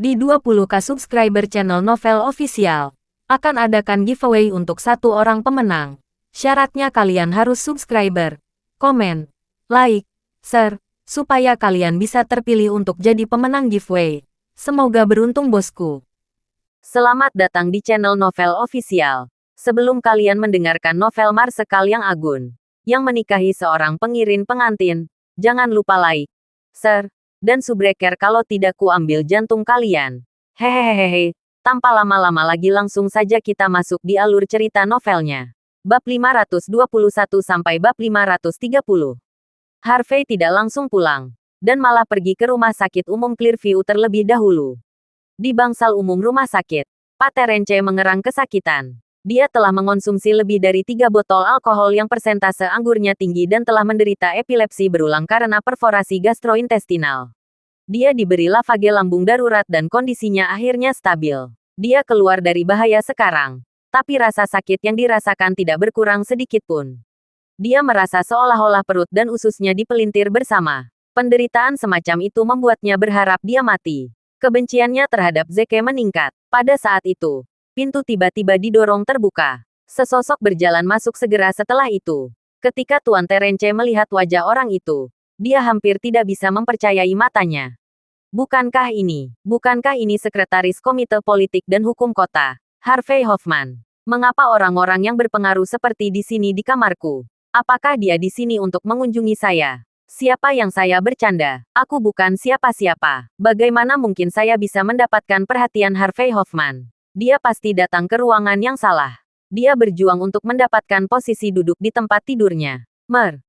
Di 20k subscriber channel Novel Official, akan adakan giveaway untuk satu orang pemenang. Syaratnya kalian harus subscriber, komen, like, share, supaya kalian bisa terpilih untuk jadi pemenang giveaway. Semoga beruntung bosku. Selamat datang di channel Novel Official. Sebelum kalian mendengarkan novel Marsekal yang Agun, yang menikahi seorang pengiring pengantin, jangan lupa like, share, dan subbreaker kalau tidak ku ambil jantung kalian. Hehehehe, tanpa lama-lama lagi langsung saja kita masuk di alur cerita novelnya. Bab 521 sampai bab 530. Harvey tidak langsung pulang, dan malah pergi ke rumah sakit umum Clearview terlebih dahulu. Di bangsal umum rumah sakit, Pak Terence mengerang kesakitan. Dia telah mengonsumsi lebih dari 3 botol alkohol yang persentase anggurnya tinggi dan telah menderita epilepsi berulang karena perforasi gastrointestinal. Dia diberi lavage lambung darurat dan kondisinya akhirnya stabil. Dia keluar dari bahaya sekarang. Tapi rasa sakit yang dirasakan tidak berkurang sedikit pun. Dia merasa seolah-olah perut dan ususnya dipelintir bersama. Penderitaan semacam itu membuatnya berharap dia mati. Kebenciannya terhadap Zeke meningkat. Pada saat itu, pintu tiba-tiba didorong terbuka. Sesosok berjalan masuk segera setelah itu. Ketika Tuan Terence melihat wajah orang itu, dia hampir tidak bisa mempercayai matanya. Bukankah ini sekretaris Komite Politik dan Hukum Kota, Harvey Hoffman? Mengapa orang-orang yang berpengaruh seperti di sini di kamarku? Apakah dia di sini untuk mengunjungi saya? Siapa yang saya bercanda? Aku bukan siapa-siapa. Bagaimana mungkin saya bisa mendapatkan perhatian Harvey Hoffman? Dia pasti datang ke ruangan yang salah. Dia berjuang untuk mendapatkan posisi duduk di tempat tidurnya.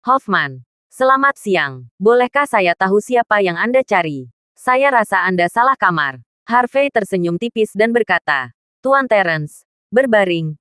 Hoffman. Selamat siang. Bolehkah saya tahu siapa yang Anda cari? Saya rasa Anda salah kamar. Harvey tersenyum tipis dan berkata, Tuan Terence, berbaring.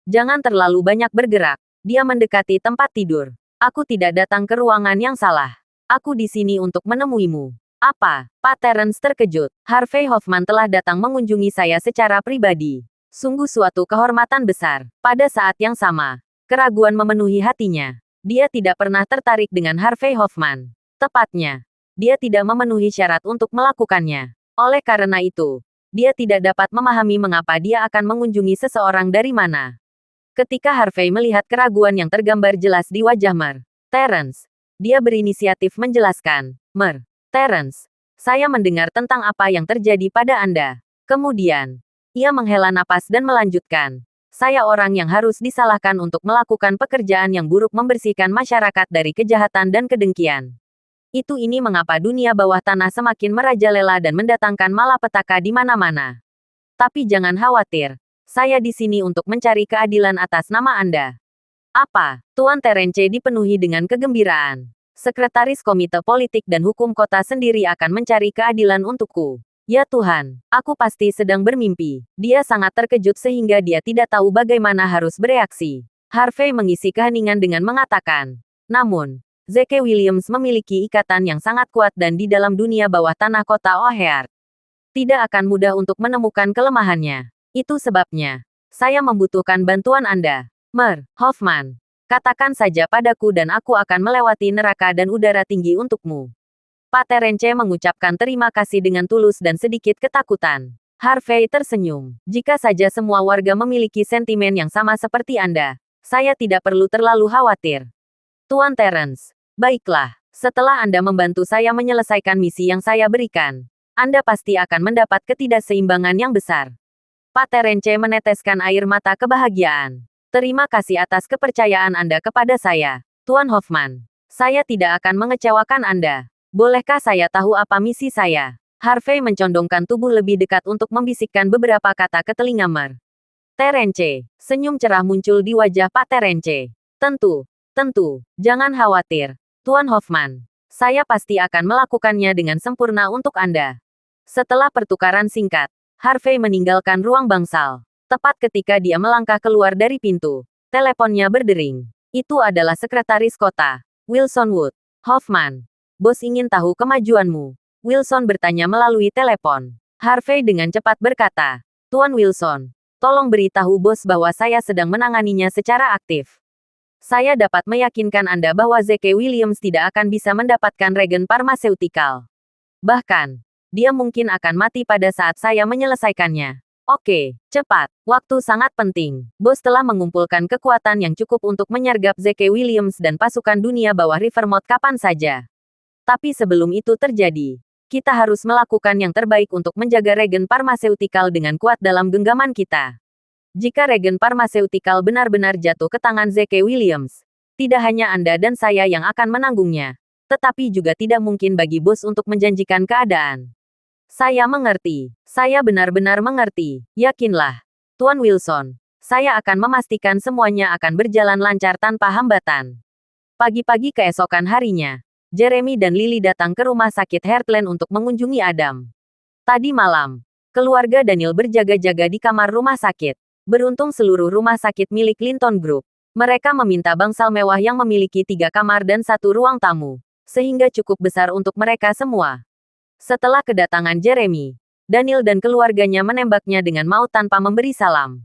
Jangan terlalu banyak bergerak. Dia mendekati tempat tidur. Aku tidak datang ke ruangan yang salah. Aku di sini untuk menemuimu. Apa? Pak Terence terkejut. Harvey Hoffman telah datang mengunjungi saya secara pribadi. Sungguh suatu kehormatan besar. Pada saat yang sama, keraguan memenuhi hatinya. Dia tidak pernah tertarik dengan Harvey Hoffman. Tepatnya, dia tidak memenuhi syarat untuk melakukannya. Oleh karena itu, dia tidak dapat memahami mengapa dia akan mengunjungi seseorang dari mana. Ketika Harvey melihat keraguan yang tergambar jelas di wajah Terence, dia berinisiatif menjelaskan, Terence, saya mendengar tentang apa yang terjadi pada Anda. Kemudian, ia menghela napas dan melanjutkan, saya orang yang harus disalahkan untuk melakukan pekerjaan yang buruk membersihkan masyarakat dari kejahatan dan kedengkian. Ini mengapa dunia bawah tanah semakin merajalela dan mendatangkan malapetaka di mana-mana. Tapi jangan khawatir, saya di sini untuk mencari keadilan atas nama Anda. Apa? Tuan Terence dipenuhi dengan kegembiraan. Sekretaris Komite Politik dan Hukum Kota sendiri akan mencari keadilan untukku. Ya Tuhan, aku pasti sedang bermimpi. Dia sangat terkejut sehingga dia tidak tahu bagaimana harus bereaksi. Harvey mengisi keheningan dengan mengatakan, namun, Zeke Williams memiliki ikatan yang sangat kuat dan di dalam dunia bawah tanah kota O'Hare. Tidak akan mudah untuk menemukan kelemahannya. Itu sebabnya, saya membutuhkan bantuan Anda. Hoffman. Katakan saja padaku dan aku akan melewati neraka dan udara tinggi untukmu. Pak Terence mengucapkan terima kasih dengan tulus dan sedikit ketakutan. Harvey tersenyum. Jika saja semua warga memiliki sentimen yang sama seperti Anda, saya tidak perlu terlalu khawatir. Tuan Terence, baiklah. Setelah Anda membantu saya menyelesaikan misi yang saya berikan, Anda pasti akan mendapat ketidakseimbangan yang besar. Pak Terence meneteskan air mata kebahagiaan. Terima kasih atas kepercayaan Anda kepada saya, Tuan Hoffman. Saya tidak akan mengecewakan Anda. Bolehkah saya tahu apa misi saya? Harvey mencondongkan tubuh lebih dekat untuk membisikkan beberapa kata ke telinga Terence. Senyum cerah muncul di wajah Pak Terence. Tentu. Jangan khawatir, Tuan Hoffman. Saya pasti akan melakukannya dengan sempurna untuk Anda. Setelah pertukaran singkat, Harvey meninggalkan ruang bangsal. Tepat ketika dia melangkah keluar dari pintu, teleponnya berdering. Itu adalah sekretaris kota, Wilson Wood. Hoffman, bos ingin tahu kemajuanmu. Wilson bertanya melalui telepon. Harvey dengan cepat berkata, Tuan Wilson, tolong beritahu bos bahwa saya sedang menanganinya secara aktif. Saya dapat meyakinkan Anda bahwa Zeke Williams tidak akan bisa mendapatkan regen parmaseutikal. Bahkan, Dia mungkin akan mati pada saat saya menyelesaikannya. Oke, cepat. Waktu sangat penting. Bos telah mengumpulkan kekuatan yang cukup untuk menyergap Zeke Williams dan pasukan dunia bawah Rivermouth kapan saja. Tapi sebelum itu terjadi, kita harus melakukan yang terbaik untuk menjaga regen parmaseutikal dengan kuat dalam genggaman kita. Jika regen parmaseutikal benar-benar jatuh ke tangan Zeke Williams, tidak hanya Anda dan saya yang akan menanggungnya, tetapi juga tidak mungkin bagi bos untuk menjanjikan keadaan. Saya mengerti. Saya benar-benar mengerti. Yakinlah, Tuan Wilson. Saya akan memastikan semuanya akan berjalan lancar tanpa hambatan. Pagi-pagi keesokan harinya, Jeremy dan Lily datang ke rumah sakit Heartland untuk mengunjungi Adam. Tadi malam, keluarga Daniel berjaga-jaga di kamar rumah sakit. Beruntung seluruh rumah sakit milik Linton Group. Mereka meminta bangsal mewah yang memiliki 3 kamar dan 1 ruang tamu, sehingga cukup besar untuk mereka semua. Setelah kedatangan Jeremy, Daniel dan keluarganya menembaknya dengan maut tanpa memberi salam.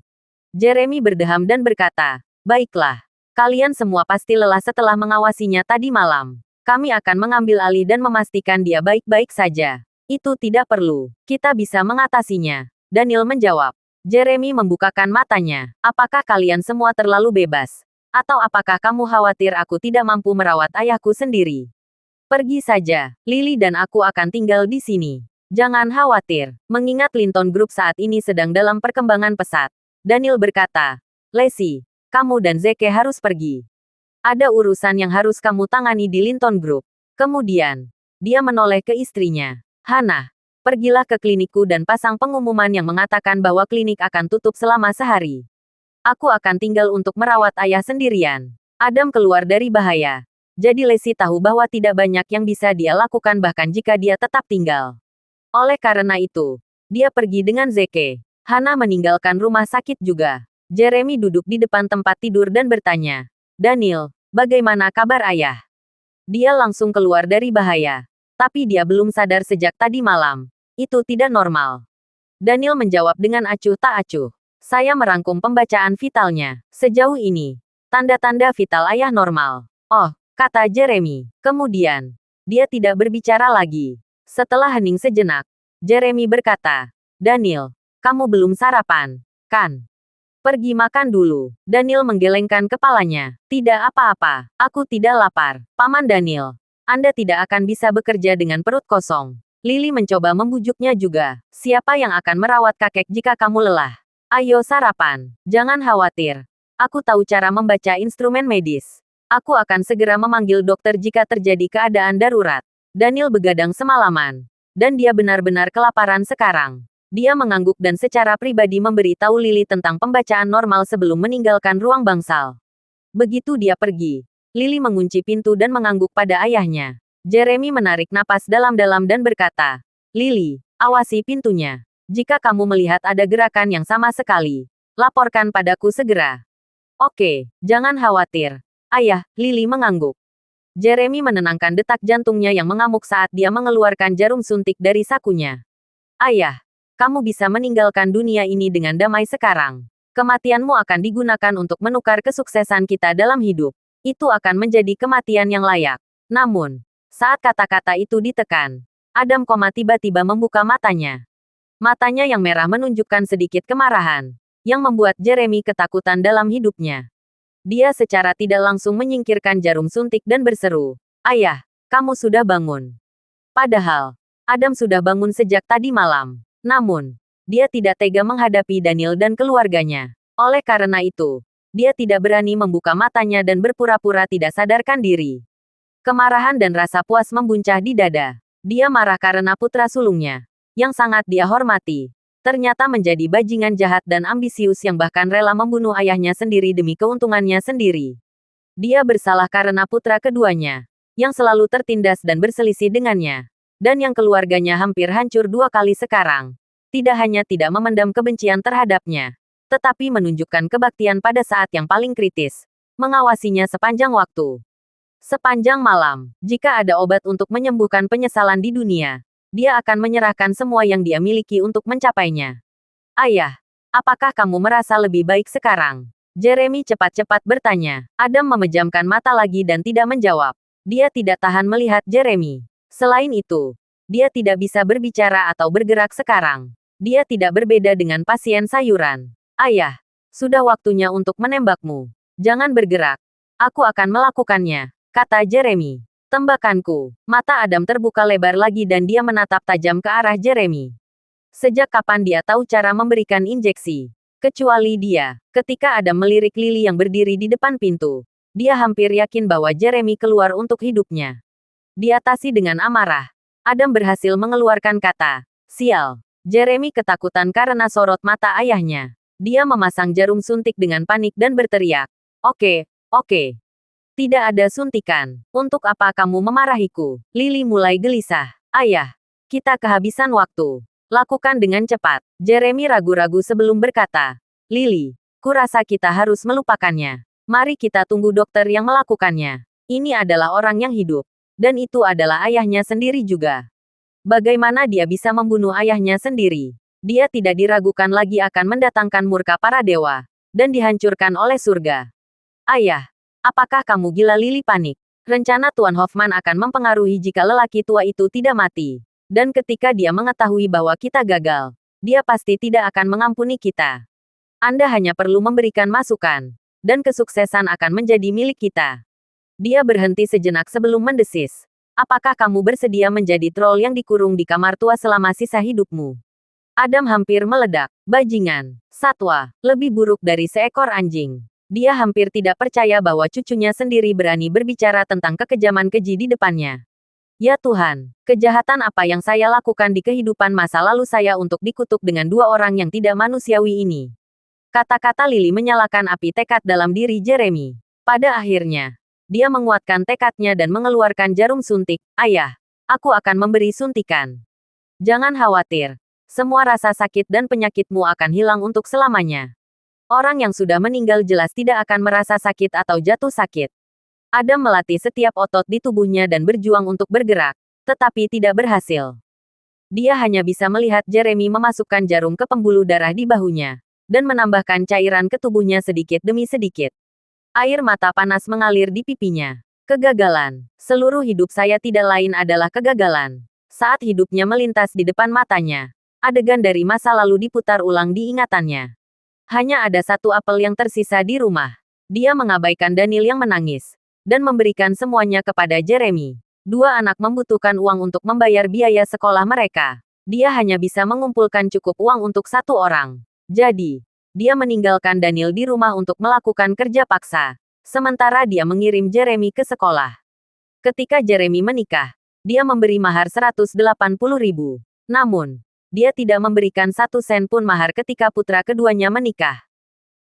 Jeremy berdeham dan berkata, "Baiklah, kalian semua pasti lelah setelah mengawasinya tadi malam. Kami akan mengambil alih dan memastikan dia baik-baik saja." "Itu tidak perlu. Kita bisa mengatasinya," Daniel menjawab. Jeremy membukakan matanya. "Apakah kalian semua terlalu bebas? Atau apakah kamu khawatir aku tidak mampu merawat ayahku sendiri? Pergi saja. Lily dan aku akan tinggal di sini. Jangan khawatir." Mengingat Linton Group saat ini sedang dalam perkembangan pesat, Daniel berkata, "Lacey, kamu dan Zeke harus pergi. Ada urusan yang harus kamu tangani di Linton Group." Kemudian, dia menoleh ke istrinya. "Hannah, pergilah ke klinikku dan pasang pengumuman yang mengatakan bahwa klinik akan tutup selama sehari. Aku akan tinggal untuk merawat ayah sendirian." Adam keluar dari bahaya. Jadi Lacey tahu bahwa tidak banyak yang bisa dia lakukan bahkan jika dia tetap tinggal. Oleh karena itu, dia pergi dengan Zeke. Hannah meninggalkan rumah sakit juga. Jeremy duduk di depan tempat tidur dan bertanya, "Daniel, bagaimana kabar ayah?" Dia langsung keluar dari bahaya. Tapi dia belum sadar sejak tadi malam. Itu tidak normal. Daniel menjawab dengan acuh tak acuh. "Saya merangkum pembacaan vitalnya. Sejauh ini, tanda-tanda vital ayah normal." "Oh," kata Jeremy. Kemudian, dia tidak berbicara lagi. Setelah hening sejenak, Jeremy berkata, "Daniel, kamu belum sarapan, kan? Pergi makan dulu." Daniel menggelengkan kepalanya. "Tidak apa-apa, aku tidak lapar, Paman Daniel. Anda tidak akan bisa bekerja dengan perut kosong." Lily mencoba membujuknya juga. "Siapa yang akan merawat kakek jika kamu lelah? Ayo sarapan. Jangan khawatir. Aku tahu cara membaca instrumen medis. Aku akan segera memanggil dokter jika terjadi keadaan darurat." Daniel begadang semalaman. Dan dia benar-benar kelaparan sekarang. Dia mengangguk dan secara pribadi memberi tahu Lily tentang pembacaan normal sebelum meninggalkan ruang bangsal. Begitu dia pergi, Lily mengunci pintu dan mengangguk pada ayahnya. Jeremy menarik napas dalam-dalam dan berkata, "Lily, awasi pintunya. Jika kamu melihat ada gerakan yang sama sekali, laporkan padaku segera." "Oke, jangan khawatir, Ayah," Lily mengangguk. Jeremy menenangkan detak jantungnya yang mengamuk saat dia mengeluarkan jarum suntik dari sakunya. "Ayah, kamu bisa meninggalkan dunia ini dengan damai sekarang. Kematianmu akan digunakan untuk menukar kesuksesan kita dalam hidup. Itu akan menjadi kematian yang layak." Namun, saat kata-kata itu ditekan, Adam tiba-tiba membuka matanya. Matanya yang merah menunjukkan sedikit kemarahan, yang membuat Jeremy ketakutan dalam hidupnya. Dia secara tidak langsung menyingkirkan jarum suntik dan berseru, "Ayah, kamu sudah bangun." Padahal, Adam sudah bangun sejak tadi malam. Namun, dia tidak tega menghadapi Daniel dan keluarganya. Oleh karena itu, dia tidak berani membuka matanya dan berpura-pura tidak sadarkan diri. Kemarahan dan rasa puas membuncah di dada. Dia marah karena putra sulungnya, yang sangat dia hormati, ternyata menjadi bajingan jahat dan ambisius yang bahkan rela membunuh ayahnya sendiri demi keuntungannya sendiri. Dia bersalah karena putra keduanya, yang selalu tertindas dan berselisih dengannya, dan yang keluarganya hampir hancur 2 kali sekarang. Tidak hanya tidak memendam kebencian terhadapnya, tetapi menunjukkan kebaktian pada saat yang paling kritis, mengawasinya sepanjang waktu. Sepanjang malam, jika ada obat untuk menyembuhkan penyesalan di dunia, dia akan menyerahkan semua yang dia miliki untuk mencapainya. "Ayah, apakah kamu merasa lebih baik sekarang?" Jeremy cepat-cepat bertanya. Adam memejamkan mata lagi dan tidak menjawab. Dia tidak tahan melihat Jeremy. Selain itu, Dia tidak bisa berbicara atau bergerak sekarang. Dia tidak berbeda dengan pasien sayuran. Ayah, sudah waktunya untuk menembakmu. Jangan bergerak. Aku akan melakukannya, kata Jeremy. Tembakanku. Mata Adam terbuka lebar lagi dan dia menatap tajam ke arah Jeremy. Sejak kapan dia tahu cara memberikan injeksi? Kecuali dia. Ketika Adam melirik Lily yang berdiri di depan pintu, dia hampir yakin bahwa Jeremy keluar untuk hidupnya. Diatasi dengan amarah, Adam berhasil mengeluarkan kata, "Sial." Jeremy ketakutan karena sorot mata ayahnya. Dia memasang jarum suntik dengan panik dan berteriak, "Oke, oke. Tidak ada suntikan. Untuk apa kamu memarahiku?" Lily mulai gelisah. "Ayah, kita kehabisan waktu. Lakukan dengan cepat." Jeremy ragu-ragu sebelum berkata, "Lily, kurasa kita harus melupakannya. Mari kita tunggu dokter yang melakukannya. Ini adalah orang yang hidup. Dan itu adalah ayahnya sendiri juga. Bagaimana dia bisa membunuh ayahnya sendiri? Dia tidak diragukan lagi akan mendatangkan murka para dewa. Dan dihancurkan oleh surga. Ayah, apakah kamu gila?" Lily panik. Rencana Tuan Hoffman akan mempengaruhi jika lelaki tua itu tidak mati. Dan ketika dia mengetahui bahwa kita gagal, dia pasti tidak akan mengampuni kita. Anda hanya perlu memberikan masukan. Dan kesuksesan akan menjadi milik kita. Dia berhenti sejenak sebelum mendesis. "Apakah kamu bersedia menjadi troll yang dikurung di kamar tua selama sisa hidupmu?" Adam hampir meledak. Bajingan. Satwa. Lebih buruk dari seekor anjing. Dia hampir tidak percaya bahwa cucunya sendiri berani berbicara tentang kekejaman keji di depannya. Ya Tuhan, kejahatan apa yang saya lakukan di kehidupan masa lalu saya untuk dikutuk dengan dua orang yang tidak manusiawi ini? Kata-kata Lily menyalakan api tekad dalam diri Jeremy. Pada akhirnya, dia menguatkan tekadnya dan mengeluarkan jarum suntik. "Ayah, aku akan memberi suntikan. Jangan khawatir. Semua rasa sakit dan penyakitmu akan hilang untuk selamanya." Orang yang sudah meninggal jelas tidak akan merasa sakit atau jatuh sakit. Adam melatih setiap otot di tubuhnya dan berjuang untuk bergerak, tetapi tidak berhasil. Dia hanya bisa melihat Jeremy memasukkan jarum ke pembuluh darah di bahunya, dan menambahkan cairan ke tubuhnya sedikit demi sedikit. Air mata panas mengalir di pipinya. Kegagalan. Seluruh hidup saya tidak lain adalah kegagalan. Saat hidupnya melintas di depan matanya, adegan dari masa lalu diputar ulang di ingatannya. Hanya ada satu apel yang tersisa di rumah. Dia mengabaikan Daniel yang menangis, dan memberikan semuanya kepada Jeremy. Dua anak membutuhkan uang untuk membayar biaya sekolah mereka. Dia hanya bisa mengumpulkan cukup uang untuk satu orang. Jadi, dia meninggalkan Daniel di rumah untuk melakukan kerja paksa. Sementara dia mengirim Jeremy ke sekolah. Ketika Jeremy menikah, dia memberi mahar 180.000. Namun, dia tidak memberikan 1 sen pun mahar ketika putra keduanya menikah.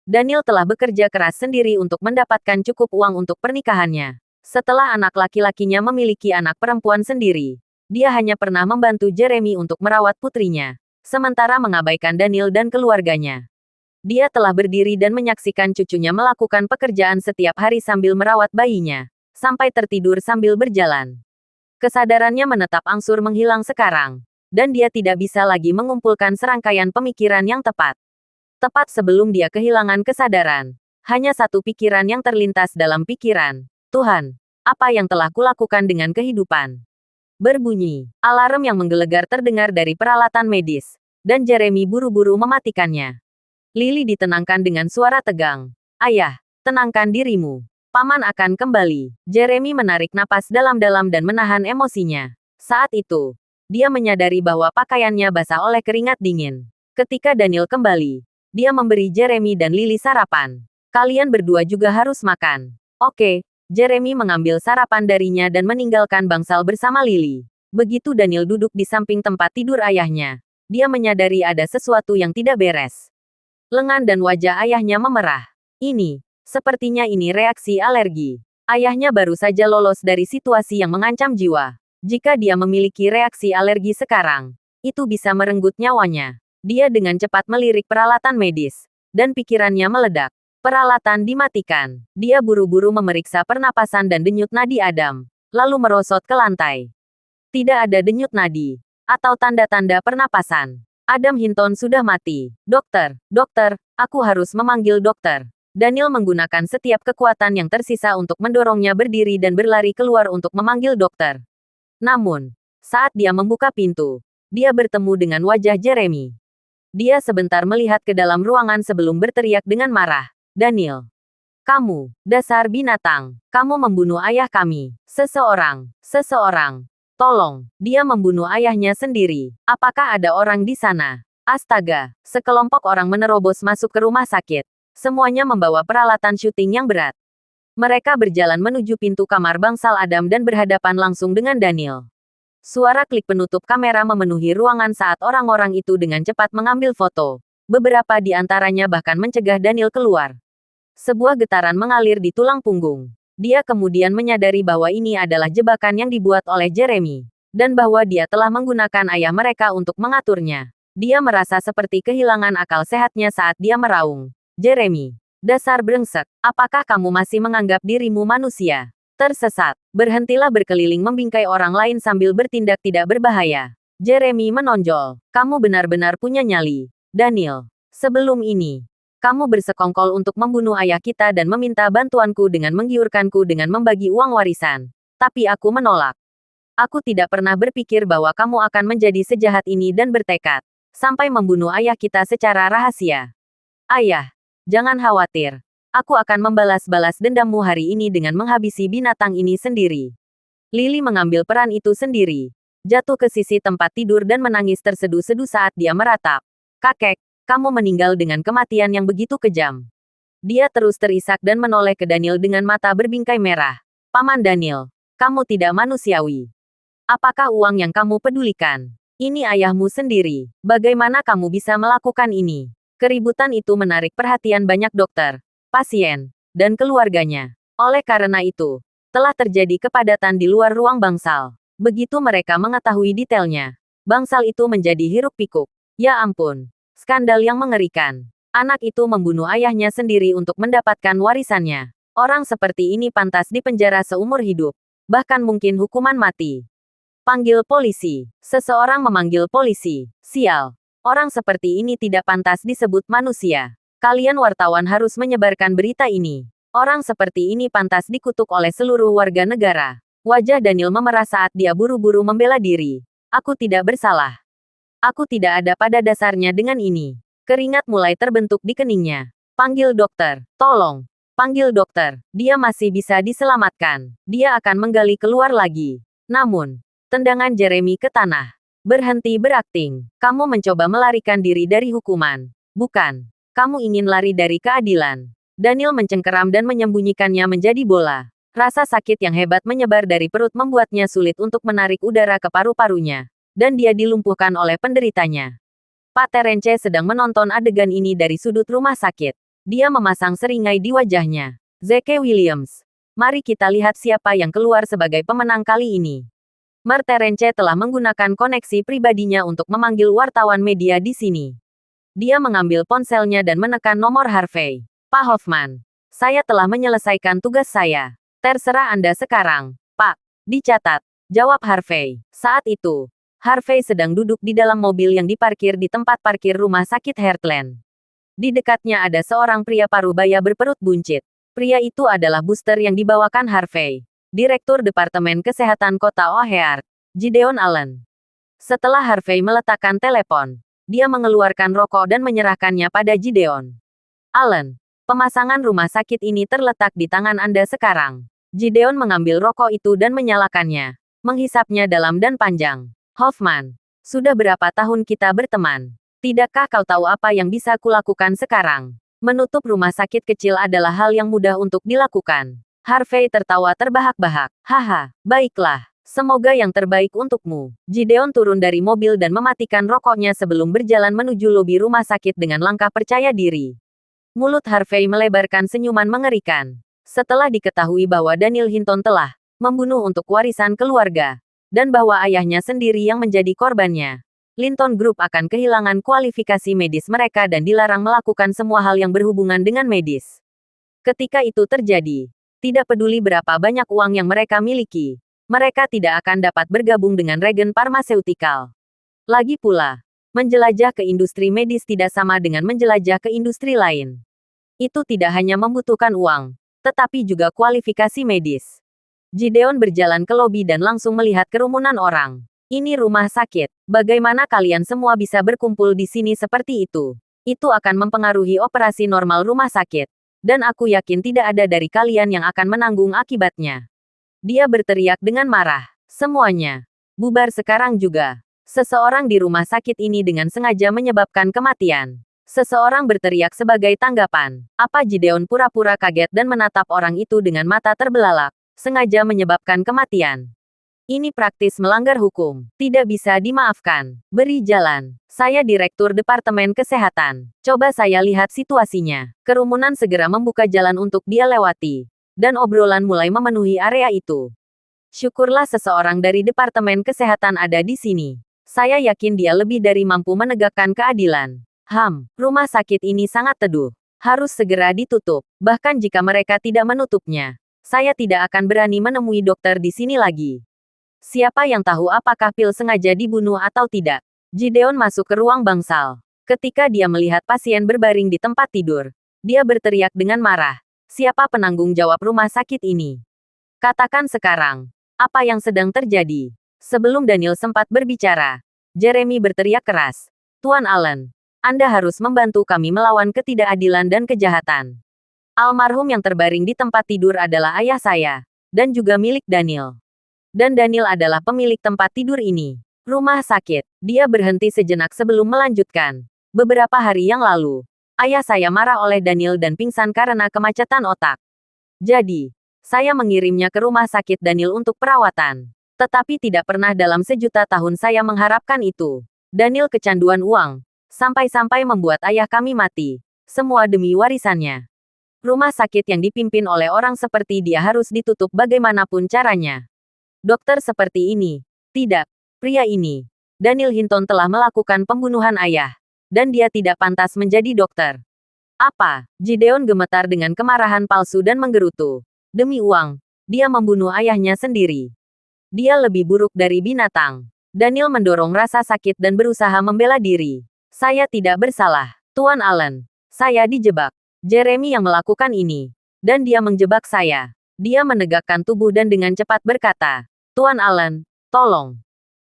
Daniel telah bekerja keras sendiri untuk mendapatkan cukup uang untuk pernikahannya. Setelah anak laki-lakinya memiliki anak perempuan sendiri, dia hanya pernah membantu Jeremy untuk merawat putrinya, sementara mengabaikan Daniel dan keluarganya. Dia telah berdiri dan menyaksikan cucunya melakukan pekerjaan setiap hari sambil merawat bayinya, sampai tertidur sambil berjalan. Kesadarannya menetap angsur menghilang sekarang, dan dia tidak bisa lagi mengumpulkan serangkaian pemikiran yang tepat. Tepat sebelum dia kehilangan kesadaran, hanya satu pikiran yang terlintas dalam pikiran. "Tuhan, apa yang telah kulakukan dengan kehidupan?" Berbunyi, alarm yang menggelegar terdengar dari peralatan medis, dan Jeremy buru-buru mematikannya. Lily ditenangkan dengan suara tegang. "Ayah, tenangkan dirimu. Paman akan kembali." Jeremy menarik napas dalam-dalam dan menahan emosinya. Saat itu, dia menyadari bahwa pakaiannya basah oleh keringat dingin. Ketika Daniel kembali, dia memberi Jeremy dan Lily sarapan. "Kalian berdua juga harus makan." "Oke." Jeremy mengambil sarapan darinya dan meninggalkan bangsal bersama Lily. Begitu Daniel duduk di samping tempat tidur ayahnya, dia menyadari ada sesuatu yang tidak beres. Lengan dan wajah ayahnya memerah. Sepertinya ini reaksi alergi. Ayahnya baru saja lolos dari situasi yang mengancam jiwa. Jika dia memiliki reaksi alergi sekarang, itu bisa merenggut nyawanya. Dia dengan cepat melirik peralatan medis, dan pikirannya meledak. Peralatan dimatikan. Dia buru-buru memeriksa pernapasan dan denyut nadi Adam, lalu merosot ke lantai. Tidak ada denyut nadi, atau tanda-tanda pernapasan. Adam Hinton sudah mati. Dokter, aku harus memanggil dokter." Daniel menggunakan setiap kekuatan yang tersisa untuk mendorongnya berdiri dan berlari keluar untuk memanggil dokter. Namun, Saat dia membuka pintu, dia bertemu dengan wajah Jeremy. Dia sebentar melihat ke dalam ruangan sebelum berteriak dengan marah. Daniel, kamu, dasar binatang, kamu membunuh ayah kami. Seseorang. Tolong, dia membunuh ayahnya sendiri. Apakah ada orang di sana? Astaga, sekelompok orang menerobos masuk ke rumah sakit. Semuanya membawa peralatan syuting yang berat. Mereka berjalan menuju pintu kamar bangsal Adam dan berhadapan langsung dengan Daniel. Suara klik penutup kamera memenuhi ruangan saat orang-orang itu dengan cepat mengambil foto. Beberapa di antaranya bahkan mencegah Daniel keluar. Sebuah getaran mengalir di tulang punggung. Dia kemudian menyadari bahwa ini adalah jebakan yang dibuat oleh Jeremy. Dan bahwa dia telah menggunakan ayah mereka untuk mengaturnya. Dia merasa seperti kehilangan akal sehatnya saat dia meraung. Jeremy, dasar brengsek, apakah kamu masih menganggap dirimu manusia? Tersesat, berhentilah berkeliling membingkai orang lain sambil bertindak tidak berbahaya. Jeremy menonjol. Kamu benar-benar punya nyali. Daniel, sebelum ini, kamu bersekongkol untuk membunuh ayah kita dan meminta bantuanku dengan menggiurkanku dengan membagi uang warisan. Tapi aku menolak. Aku tidak pernah berpikir bahwa kamu akan menjadi sejahat ini dan bertekad sampai membunuh ayah kita secara rahasia. Ayah, jangan khawatir. Aku akan membalas-balas dendammu hari ini dengan menghabisi binatang ini sendiri. Lily mengambil peran itu sendiri. Jatuh ke sisi tempat tidur dan menangis terseduh-seduh saat dia meratap. Kakek, kamu meninggal dengan kematian yang begitu kejam. Dia terus terisak dan menoleh ke Daniel dengan mata berbingkai merah. Paman Daniel, kamu tidak manusiawi. Apakah uang yang kamu pedulikan? Ini ayahmu sendiri. Bagaimana kamu bisa melakukan ini? Keributan itu menarik perhatian banyak dokter, pasien, dan keluarganya. Oleh karena itu, telah terjadi kepadatan di luar ruang bangsal. Begitu mereka mengetahui detailnya, bangsal itu menjadi hiruk-pikuk. Ya ampun, skandal yang mengerikan. Anak itu membunuh ayahnya sendiri untuk mendapatkan warisannya. Orang seperti ini pantas dipenjara seumur hidup, bahkan mungkin hukuman mati. Panggil polisi. Seseorang memanggil polisi. Sial, orang seperti ini tidak pantas disebut manusia. Kalian wartawan harus menyebarkan berita ini. Orang seperti ini pantas dikutuk oleh seluruh warga negara. Wajah Daniel memerah saat dia buru-buru membela diri. Aku tidak bersalah. Aku tidak ada pada dasarnya dengan ini. Keringat mulai terbentuk di keningnya. Panggil dokter. Tolong. Panggil dokter. Dia masih bisa diselamatkan. Dia akan menggali keluar lagi. Namun, tendangan Jeremy ke tanah. Berhenti berakting. Kamu mencoba melarikan diri dari hukuman. Bukan. Kamu ingin lari dari keadilan. Daniel mencengkeram dan menyembunyikannya menjadi bola. Rasa sakit yang hebat menyebar dari perut membuatnya sulit untuk menarik udara ke paru-parunya. Dan dia dilumpuhkan oleh penderitanya. Pak Terence sedang menonton adegan ini dari sudut rumah sakit. Dia memasang seringai di wajahnya. Zeke Williams. Mari kita lihat siapa yang keluar sebagai pemenang kali ini. Mar Terence telah menggunakan koneksi pribadinya untuk memanggil wartawan media di sini. Dia mengambil ponselnya dan menekan nomor Harvey. Pak Hoffman, saya telah menyelesaikan tugas saya. Terserah Anda sekarang, Pak. Dicatat, jawab Harvey. Saat itu, Harvey sedang duduk di dalam mobil yang diparkir di tempat parkir rumah sakit Heartland. Di dekatnya ada seorang pria parubaya berperut buncit. Pria itu adalah booster yang dibawakan Harvey, Direktur Departemen Kesehatan Kota O'Hare, Gideon Allen. Setelah Harvey meletakkan telepon, dia mengeluarkan rokok dan menyerahkannya pada Gideon. Allen, pemasangan rumah sakit ini terletak di tangan Anda sekarang. Gideon mengambil rokok itu dan menyalakannya, menghisapnya dalam dan panjang. Hoffman, sudah berapa tahun kita berteman? Tidakkah kau tahu apa yang bisa kulakukan sekarang? Menutup rumah sakit kecil adalah hal yang mudah untuk dilakukan. Harvey tertawa terbahak-bahak. Haha, baiklah. Semoga yang terbaik untukmu. Gideon turun dari mobil dan mematikan rokoknya sebelum berjalan menuju lobi rumah sakit dengan langkah percaya diri. Mulut Harvey melebarkan senyuman mengerikan. Setelah diketahui bahwa Daniel Hinton telah membunuh untuk warisan keluarga, dan bahwa ayahnya sendiri yang menjadi korbannya, Linton Group akan kehilangan kualifikasi medis mereka dan dilarang melakukan semua hal yang berhubungan dengan medis. Ketika itu terjadi, tidak peduli berapa banyak uang yang mereka miliki, mereka tidak akan dapat bergabung dengan Regen Pharmaceutical. Lagi pula, menjelajah ke industri medis tidak sama dengan menjelajah ke industri lain. Itu tidak hanya membutuhkan uang, tetapi juga kualifikasi medis. Gideon berjalan ke lobi dan langsung melihat kerumunan orang. Ini rumah sakit. Bagaimana kalian semua bisa berkumpul di sini seperti itu? Itu akan mempengaruhi operasi normal rumah sakit. Dan aku yakin tidak ada dari kalian yang akan menanggung akibatnya. Dia berteriak dengan marah. Semuanya. Bubar sekarang juga. Seseorang di rumah sakit ini dengan sengaja menyebabkan kematian. Seseorang berteriak sebagai tanggapan. Apa Gideon pura-pura kaget dan menatap orang itu dengan mata terbelalak. Sengaja menyebabkan kematian. Ini praktis melanggar hukum. Tidak bisa dimaafkan. Beri jalan. Saya Direktur Departemen Kesehatan. Coba saya lihat situasinya. Kerumunan segera membuka jalan untuk dia lewati. Dan obrolan mulai memenuhi area itu. Syukurlah seseorang dari Departemen Kesehatan ada di sini. Saya yakin dia lebih dari mampu menegakkan keadilan. Rumah sakit ini sangat teduh. Harus segera ditutup. Bahkan jika mereka tidak menutupnya. Saya tidak akan berani menemui dokter di sini lagi. Siapa yang tahu apakah Phil sengaja dibunuh atau tidak? Gideon masuk ke ruang bangsal. Ketika dia melihat pasien berbaring di tempat tidur, dia berteriak dengan marah. Siapa penanggung jawab rumah sakit ini? Katakan sekarang. Apa yang sedang terjadi? Sebelum Daniel sempat berbicara, Jeremy berteriak keras. Tuan Allen, Anda harus membantu kami melawan ketidakadilan dan kejahatan. Almarhum yang terbaring di tempat tidur adalah ayah saya, dan juga milik Daniel. Dan Daniel adalah pemilik tempat tidur ini. Rumah sakit. Dia berhenti sejenak sebelum melanjutkan. Beberapa hari yang lalu, ayah saya marah oleh Daniel dan pingsan karena kemacetan otak. Jadi, saya mengirimnya ke rumah sakit Daniel untuk perawatan. Tetapi tidak pernah dalam sejuta tahun saya mengharapkan itu. Daniel kecanduan uang. Sampai-sampai membuat ayah kami mati. Semua demi warisannya. Rumah sakit yang dipimpin oleh orang seperti dia harus ditutup bagaimanapun caranya. Dokter seperti ini. Tidak. Pria ini. Daniel Hinton telah melakukan pembunuhan ayah. Dan dia tidak pantas menjadi dokter. Apa? Gideon gemetar dengan kemarahan palsu dan menggerutu. Demi uang, dia membunuh ayahnya sendiri. Dia lebih buruk dari binatang. Daniel mendorong rasa sakit dan berusaha membela diri. Saya tidak bersalah, Tuan Allen. Saya dijebak. Jeremy yang melakukan ini. Dan dia menjebak saya. Dia menegakkan tubuh dan dengan cepat berkata, Tuan Allen, tolong.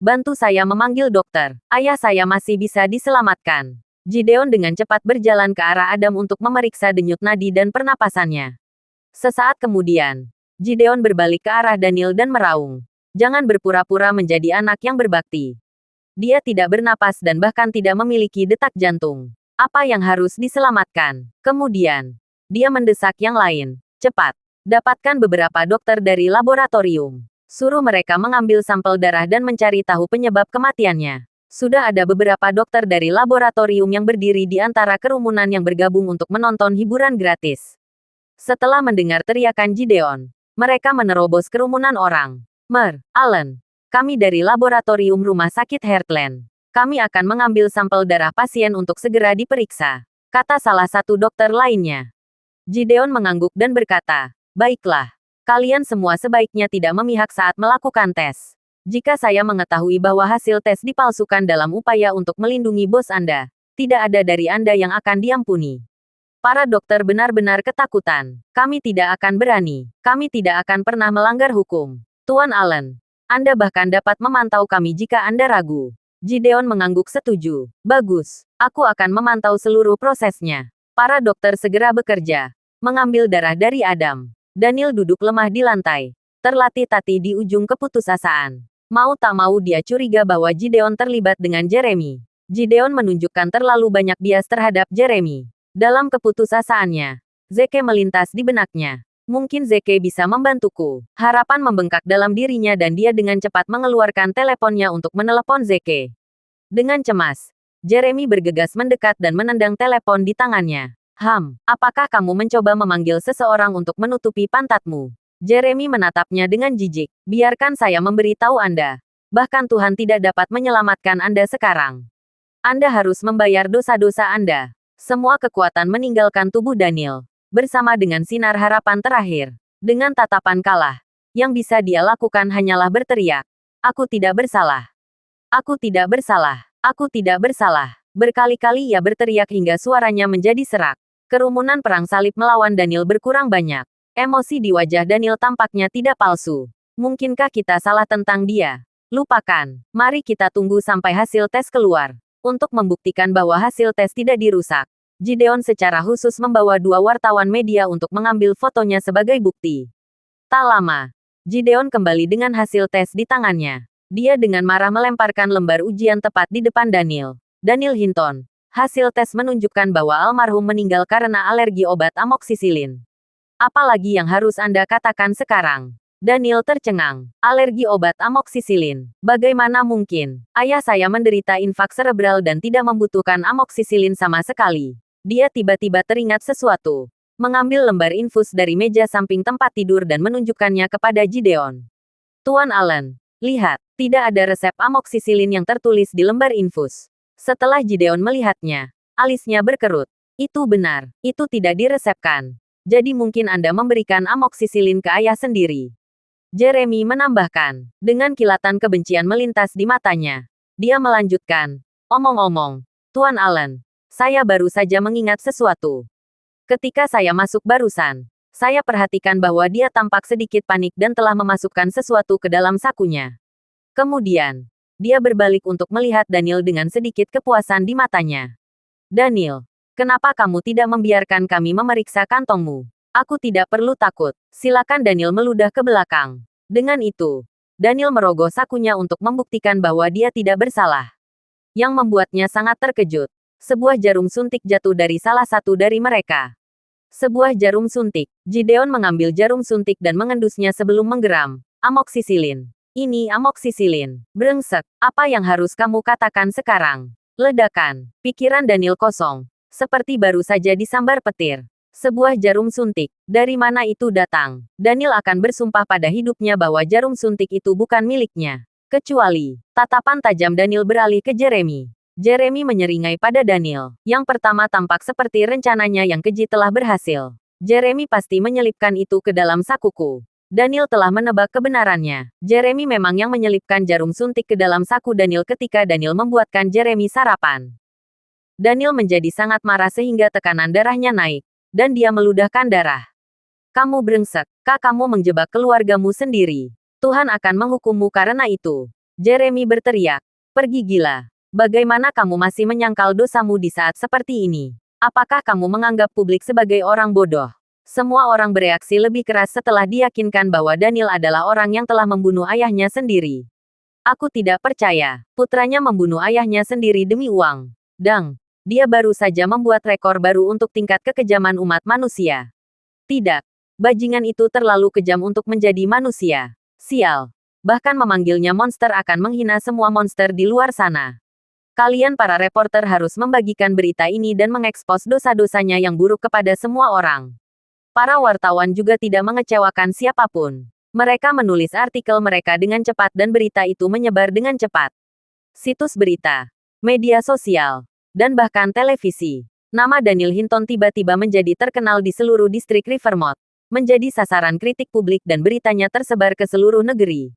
Bantu saya memanggil dokter. Ayah saya masih bisa diselamatkan. Gideon dengan cepat berjalan ke arah Adam untuk memeriksa denyut nadi dan pernapasannya. Sesaat kemudian, Gideon berbalik ke arah Daniel dan meraung. Jangan berpura-pura menjadi anak yang berbakti. Dia tidak bernapas dan bahkan tidak memiliki detak jantung. Apa yang harus diselamatkan? Kemudian, dia mendesak yang lain. Cepat. Dapatkan beberapa dokter dari laboratorium. Suruh mereka mengambil sampel darah dan mencari tahu penyebab kematiannya. Sudah ada beberapa dokter dari laboratorium yang berdiri di antara kerumunan yang bergabung untuk menonton hiburan gratis. Setelah mendengar teriakan Gideon, mereka menerobos kerumunan orang. Allen, kami dari laboratorium rumah sakit Heartland. Kami akan mengambil sampel darah pasien untuk segera diperiksa, kata salah satu dokter lainnya. Gideon mengangguk dan berkata, baiklah. Kalian semua sebaiknya tidak memihak saat melakukan tes. Jika saya mengetahui bahwa hasil tes dipalsukan dalam upaya untuk melindungi bos Anda, tidak ada dari Anda yang akan diampuni. Para dokter benar-benar ketakutan. Kami tidak akan berani. Kami tidak akan pernah melanggar hukum. Tuan Allen, Anda bahkan dapat memantau kami jika Anda ragu. Gideon mengangguk setuju. Bagus. Aku akan memantau seluruh prosesnya. Para dokter segera bekerja. Mengambil darah dari Adam. Daniel duduk lemah di lantai. Terlatih-tatih di ujung keputusasaan. Mau tak mau dia curiga bahwa Gideon terlibat dengan Jeremy. Gideon menunjukkan terlalu banyak bias terhadap Jeremy. Dalam keputusasaannya, Zeke melintas di benaknya. Mungkin Zeke bisa membantuku. Harapan membengkak dalam dirinya dan dia dengan cepat mengeluarkan teleponnya untuk menelepon Zeke. Dengan cemas, Jeremy bergegas mendekat dan menendang telepon di tangannya. Apakah kamu mencoba memanggil seseorang untuk menutupi pantatmu? Jeremy menatapnya dengan jijik. Biarkan saya memberitahu Anda. Bahkan Tuhan tidak dapat menyelamatkan Anda sekarang. Anda harus membayar dosa-dosa Anda. Semua kekuatan meninggalkan tubuh Daniel. Bersama dengan sinar harapan terakhir. Dengan tatapan kalah. Yang bisa dia lakukan hanyalah berteriak. Aku tidak bersalah. Aku tidak bersalah. Aku tidak bersalah. Berkali-kali ia berteriak hingga suaranya menjadi serak. Kerumunan perang salib melawan Daniel berkurang banyak. Emosi di wajah Daniel tampaknya tidak palsu. Mungkinkah kita salah tentang dia? Lupakan. Mari kita tunggu sampai hasil tes keluar. Untuk membuktikan bahwa hasil tes tidak dirusak, Gideon secara khusus membawa 2 wartawan media untuk mengambil fotonya sebagai bukti. Tak lama, Gideon kembali dengan hasil tes di tangannya. Dia dengan marah melemparkan lembar ujian tepat di depan Daniel. Daniel Hinton. Hasil tes menunjukkan bahwa almarhum meninggal karena alergi obat amoksisilin. Apalagi yang harus Anda katakan sekarang? Daniel tercengang. Alergi obat amoksisilin. Bagaimana mungkin? Ayah saya menderita infak serebral dan tidak membutuhkan amoksisilin sama sekali. Dia tiba-tiba teringat sesuatu. Mengambil lembar infus dari meja samping tempat tidur dan menunjukkannya kepada Gideon. Tuan Allen, lihat, tidak ada resep amoksisilin yang tertulis di lembar infus. Setelah Gideon melihatnya, alisnya berkerut. Itu benar, itu tidak diresepkan. Jadi mungkin Anda memberikan amoksisilin ke ayah sendiri. Jeremy menambahkan, dengan kilatan kebencian melintas di matanya. Dia melanjutkan, omong-omong, Tuan Allen, saya baru saja mengingat sesuatu. Ketika saya masuk barusan, saya perhatikan bahwa dia tampak sedikit panik dan telah memasukkan sesuatu ke dalam sakunya. Kemudian, dia berbalik untuk melihat Daniel dengan sedikit kepuasan di matanya. Daniel, kenapa kamu tidak membiarkan kami memeriksa kantongmu? Aku tidak perlu takut. Silakan Daniel meludah ke belakang. Dengan itu, Daniel merogoh sakunya untuk membuktikan bahwa dia tidak bersalah. Yang membuatnya sangat terkejut. Sebuah jarum suntik jatuh dari salah satu dari mereka. Sebuah jarum suntik. Gideon mengambil jarum suntik dan mengendusnya sebelum menggeram. Amoksisilin. Ini amoksisilin. Brengsek. Apa yang harus kamu katakan sekarang? Ledakan. Pikiran Daniel kosong. Seperti baru saja disambar petir. Sebuah jarum suntik. Dari mana itu datang? Daniel akan bersumpah pada hidupnya bahwa jarum suntik itu bukan miliknya. Kecuali, tatapan tajam Daniel beralih ke Jeremy. Jeremy menyeringai pada Daniel. Yang pertama tampak seperti rencananya yang keji telah berhasil. Jeremy pasti menyelipkan itu ke dalam sakuku. Daniel telah menebak kebenarannya. Jeremy memang yang menyelipkan jarum suntik ke dalam saku Daniel ketika Daniel membuatkan Jeremy sarapan. Daniel menjadi sangat marah sehingga tekanan darahnya naik. Dan dia meludahkan darah. Kamu brengsek, kamu menjebak keluargamu sendiri. Tuhan akan menghukummu karena itu. Jeremy berteriak. Pergi gila. Bagaimana kamu masih menyangkal dosamu di saat seperti ini? Apakah kamu menganggap publik sebagai orang bodoh? Semua orang bereaksi lebih keras setelah diyakinkan bahwa Daniel adalah orang yang telah membunuh ayahnya sendiri. Aku tidak percaya. Putranya membunuh ayahnya sendiri demi uang. Dang. Dia baru saja membuat rekor baru untuk tingkat kekejaman umat manusia. Tidak. Bajingan itu terlalu kejam untuk menjadi manusia. Sial. Bahkan memanggilnya monster akan menghina semua monster di luar sana. Kalian para reporter harus membagikan berita ini dan mengekspos dosa-dosanya yang buruk kepada semua orang. Para wartawan juga tidak mengecewakan siapapun. Mereka menulis artikel mereka dengan cepat dan berita itu menyebar dengan cepat. Situs berita, media sosial, dan bahkan televisi. Nama Daniel Hinton tiba-tiba menjadi terkenal di seluruh distrik Rivermouth, menjadi sasaran kritik publik dan beritanya tersebar ke seluruh negeri.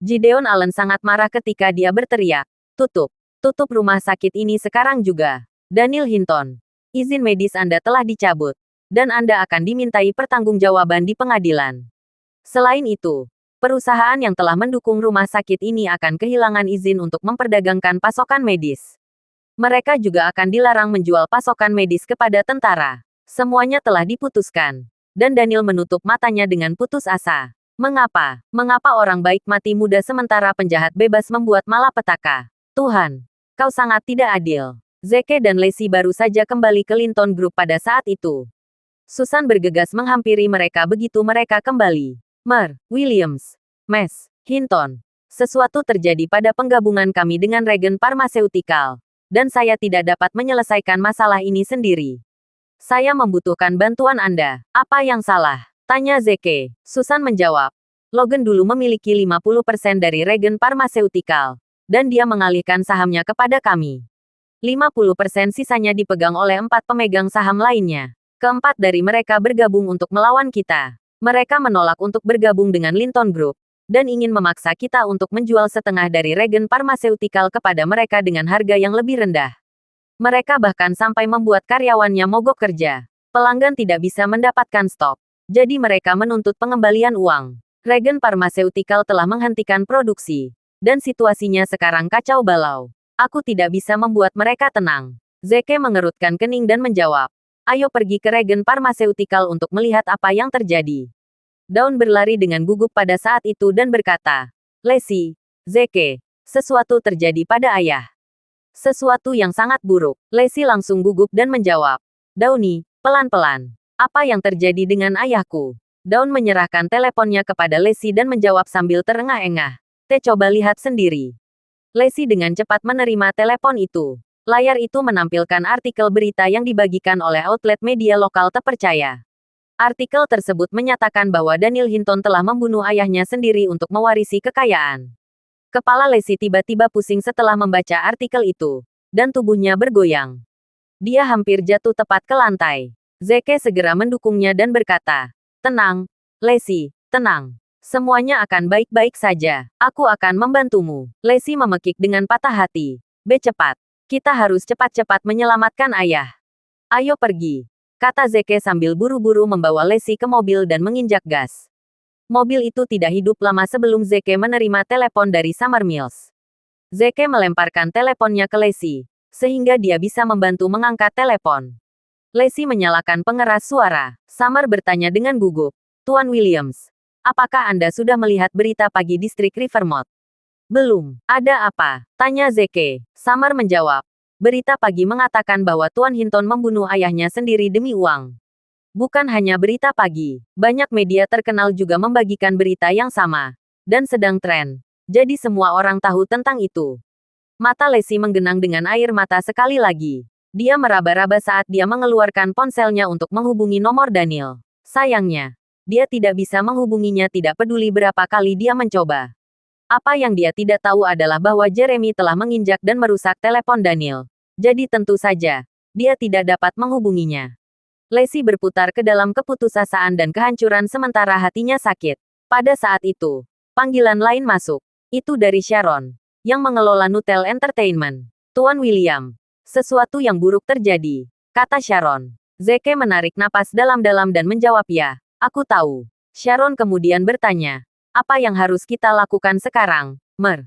Gideon Allen sangat marah ketika dia berteriak, tutup rumah sakit ini sekarang juga. Daniel Hinton, izin medis Anda telah dicabut, dan Anda akan dimintai pertanggungjawaban di pengadilan. Selain itu, perusahaan yang telah mendukung rumah sakit ini akan kehilangan izin untuk memperdagangkan pasokan medis. Mereka juga akan dilarang menjual pasokan medis kepada tentara. Semuanya telah diputuskan. Dan Daniel menutup matanya dengan putus asa. Mengapa? Mengapa orang baik mati muda sementara penjahat bebas membuat malapetaka? Tuhan, kau sangat tidak adil. Zeke dan Lacey baru saja kembali ke Linton Group pada saat itu. Susan bergegas menghampiri mereka begitu mereka kembali. Mer, Williams, Mes, Hinton. Sesuatu terjadi pada penggabungan kami dengan Regen Pharmaceutical. Dan saya tidak dapat menyelesaikan masalah ini sendiri. Saya membutuhkan bantuan Anda. Apa yang salah? Tanya Zeke. Susan menjawab. Logan dulu memiliki 50% dari Regen Pharmaceutical. Dan dia mengalihkan sahamnya kepada kami. 50% sisanya dipegang oleh 4 pemegang saham lainnya. Keempat dari mereka bergabung untuk melawan kita. Mereka menolak untuk bergabung dengan Linton Group. Dan ingin memaksa kita untuk menjual setengah dari Regen Pharmaceutical kepada mereka dengan harga yang lebih rendah. Mereka bahkan sampai membuat karyawannya mogok kerja. Pelanggan tidak bisa mendapatkan stok. Jadi mereka menuntut pengembalian uang. Regen Pharmaceutical telah menghentikan produksi. Dan situasinya sekarang kacau balau. Aku tidak bisa membuat mereka tenang. Zeke mengerutkan kening dan menjawab. Ayo pergi ke Regen Pharmaceutical untuk melihat apa yang terjadi. Dawn berlari dengan gugup pada saat itu dan berkata, Lacey, Zeke, sesuatu terjadi pada ayah. Sesuatu yang sangat buruk. Lacey langsung gugup dan menjawab. Dawni, pelan-pelan. Apa yang terjadi dengan ayahku? Dawn menyerahkan teleponnya kepada Lacey dan menjawab sambil terengah-engah. Coba lihat sendiri. Lacey dengan cepat menerima telepon itu. Layar itu menampilkan artikel berita yang dibagikan oleh outlet media lokal terpercaya. Artikel tersebut menyatakan bahwa Daniel Hinton telah membunuh ayahnya sendiri untuk mewarisi kekayaan. Kepala Lacey tiba-tiba pusing setelah membaca artikel itu, dan tubuhnya bergoyang. Dia hampir jatuh tepat ke lantai. Zeke segera mendukungnya dan berkata, Tenang, Lacey, tenang. Semuanya akan baik-baik saja. Aku akan membantumu. Lacey memekik dengan patah hati. Cepat. Kita harus cepat-cepat menyelamatkan ayah. Ayo pergi, kata Zeke sambil buru-buru membawa Lacey ke mobil dan menginjak gas. Mobil itu tidak hidup lama sebelum Zeke menerima telepon dari Summer Mills. Zeke melemparkan teleponnya ke Lacey, sehingga dia bisa membantu mengangkat telepon. Lacey menyalakan pengeras suara. Summer bertanya dengan gugup. Tuan Williams, apakah Anda sudah melihat berita pagi distrik Rivermouth? Belum. Ada apa? Tanya Zeke. Summer menjawab. Berita pagi mengatakan bahwa Tuan Hinton membunuh ayahnya sendiri demi uang. Bukan hanya berita pagi. Banyak media terkenal juga membagikan berita yang sama. Dan sedang tren. Jadi semua orang tahu tentang itu. Mata Lacey menggenang dengan air mata sekali lagi. Dia meraba-raba saat dia mengeluarkan ponselnya untuk menghubungi nomor Daniel. Sayangnya, dia tidak bisa menghubunginya tidak peduli berapa kali dia mencoba. Apa yang dia tidak tahu adalah bahwa Jeremy telah menginjak dan merusak telepon Daniel. Jadi tentu saja, dia tidak dapat menghubunginya. Lacey berputar ke dalam keputusasaan dan kehancuran sementara hatinya sakit. Pada saat itu, panggilan lain masuk. Itu dari Sharon, yang mengelola Nutel Entertainment. Tuan William, sesuatu yang buruk terjadi, kata Sharon. Zeke menarik napas dalam-dalam dan menjawab ya, aku tahu. Sharon kemudian bertanya, apa yang harus kita lakukan sekarang, Mer?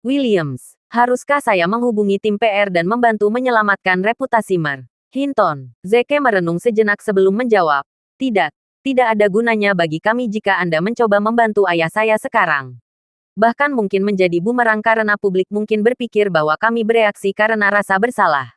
Williams, haruskah saya menghubungi tim PR dan membantu menyelamatkan reputasi Mer Hinton? Zeke merenung sejenak sebelum menjawab. Tidak, tidak ada gunanya bagi kami jika Anda mencoba membantu ayah saya sekarang. Bahkan mungkin menjadi bumerang karena publik mungkin berpikir bahwa kami bereaksi karena rasa bersalah.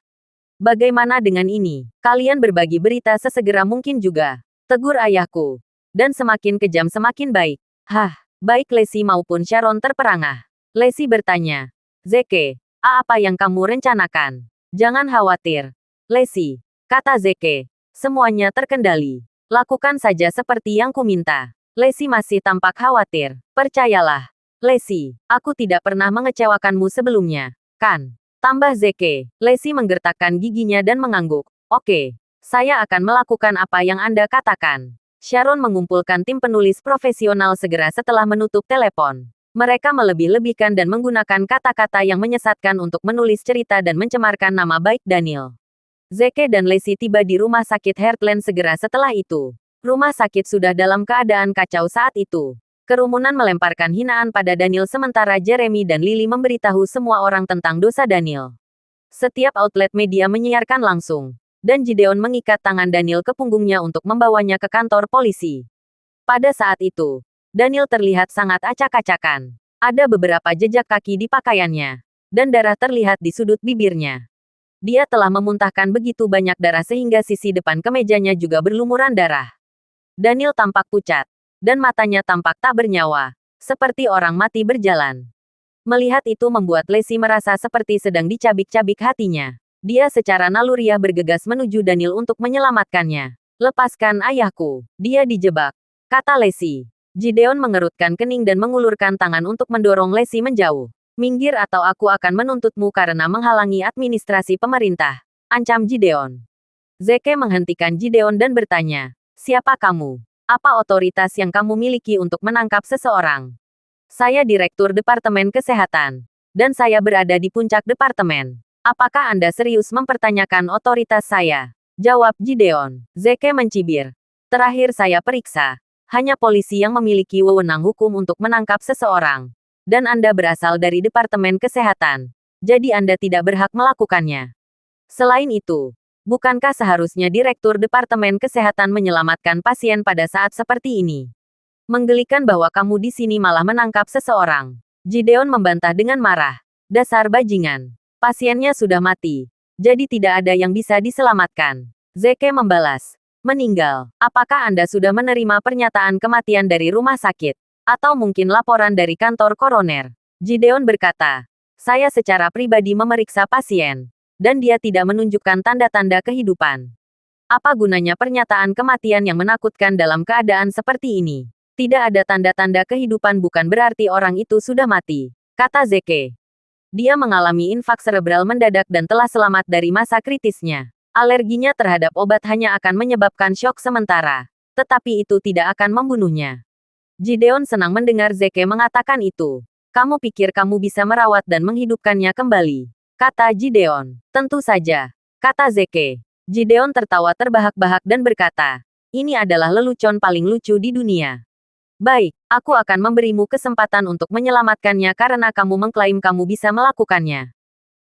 Bagaimana dengan ini? Kalian berbagi berita sesegera mungkin juga. Tegur ayahku. Dan semakin kejam semakin baik. Hah, baik Lacey maupun Sharon terperangah. Lacey bertanya, Zeke, apa yang kamu rencanakan? Jangan khawatir. Lacey, kata Zeke, semuanya terkendali. Lakukan saja seperti yang kuminta. Lacey masih tampak khawatir. Percayalah, Lacey, aku tidak pernah mengecewakanmu sebelumnya, kan? Tambah Zeke. Lacey menggertakkan giginya dan mengangguk. Oke, saya akan melakukan apa yang Anda katakan. Sharon mengumpulkan tim penulis profesional segera setelah menutup telepon. Mereka melebih-lebihkan dan menggunakan kata-kata yang menyesatkan untuk menulis cerita dan mencemarkan nama baik Daniel. Zeke dan Lacey tiba di rumah sakit Heartland segera setelah itu. Rumah sakit sudah dalam keadaan kacau saat itu. Kerumunan melemparkan hinaan pada Daniel sementara Jeremy dan Lily memberitahu semua orang tentang dosa Daniel. Setiap outlet media menyiarkan langsung. Dan Gideon mengikat tangan Daniel ke punggungnya untuk membawanya ke kantor polisi. Pada saat itu, Daniel terlihat sangat acak-acakan. Ada beberapa jejak kaki di pakaiannya. Dan darah terlihat di sudut bibirnya. Dia telah memuntahkan begitu banyak darah sehingga sisi depan kemejanya juga berlumuran darah. Daniel tampak pucat. Dan matanya tampak tak bernyawa. Seperti orang mati berjalan. Melihat itu membuat Lacey merasa seperti sedang dicabik-cabik hatinya. Dia secara naluriah bergegas menuju Daniel untuk menyelamatkannya. Lepaskan ayahku. Dia dijebak, kata Lacey. Gideon mengerutkan kening dan mengulurkan tangan untuk mendorong Lacey menjauh. Minggir atau aku akan menuntutmu karena menghalangi administrasi pemerintah, ancam Gideon. Zeke menghentikan Gideon dan bertanya, siapa kamu? Apa otoritas yang kamu miliki untuk menangkap seseorang? Saya Direktur Departemen Kesehatan. Dan saya berada di puncak departemen. Apakah Anda serius mempertanyakan otoritas saya? Jawab Gideon. Zeke mencibir. Terakhir saya periksa. Hanya polisi yang memiliki wewenang hukum untuk menangkap seseorang. Dan Anda berasal dari Departemen Kesehatan. Jadi Anda tidak berhak melakukannya. Selain itu, bukankah seharusnya Direktur Departemen Kesehatan menyelamatkan pasien pada saat seperti ini? Menggelikan bahwa kamu di sini malah menangkap seseorang. Gideon membantah dengan marah. Dasar bajingan. Pasiennya sudah mati. Jadi tidak ada yang bisa diselamatkan. Zeke membalas. Meninggal. Apakah Anda sudah menerima pernyataan kematian dari rumah sakit? Atau mungkin laporan dari kantor koroner? Gideon berkata. Saya secara pribadi memeriksa pasien. Dan dia tidak menunjukkan tanda-tanda kehidupan. Apa gunanya pernyataan kematian yang menakutkan dalam keadaan seperti ini? Tidak ada tanda-tanda kehidupan bukan berarti orang itu sudah mati, kata Zeke. Dia mengalami infak cerebral mendadak dan telah selamat dari masa kritisnya. Alerginya terhadap obat hanya akan menyebabkan syok sementara, tetapi itu tidak akan membunuhnya. Gideon senang mendengar Zeke mengatakan itu. Kamu pikir kamu bisa merawat dan menghidupkannya kembali? Kata Gideon. Tentu saja, kata Zeke. Gideon tertawa terbahak-bahak dan berkata, ini adalah lelucon paling lucu di dunia. Baik, aku akan memberimu kesempatan untuk menyelamatkannya karena kamu mengklaim kamu bisa melakukannya.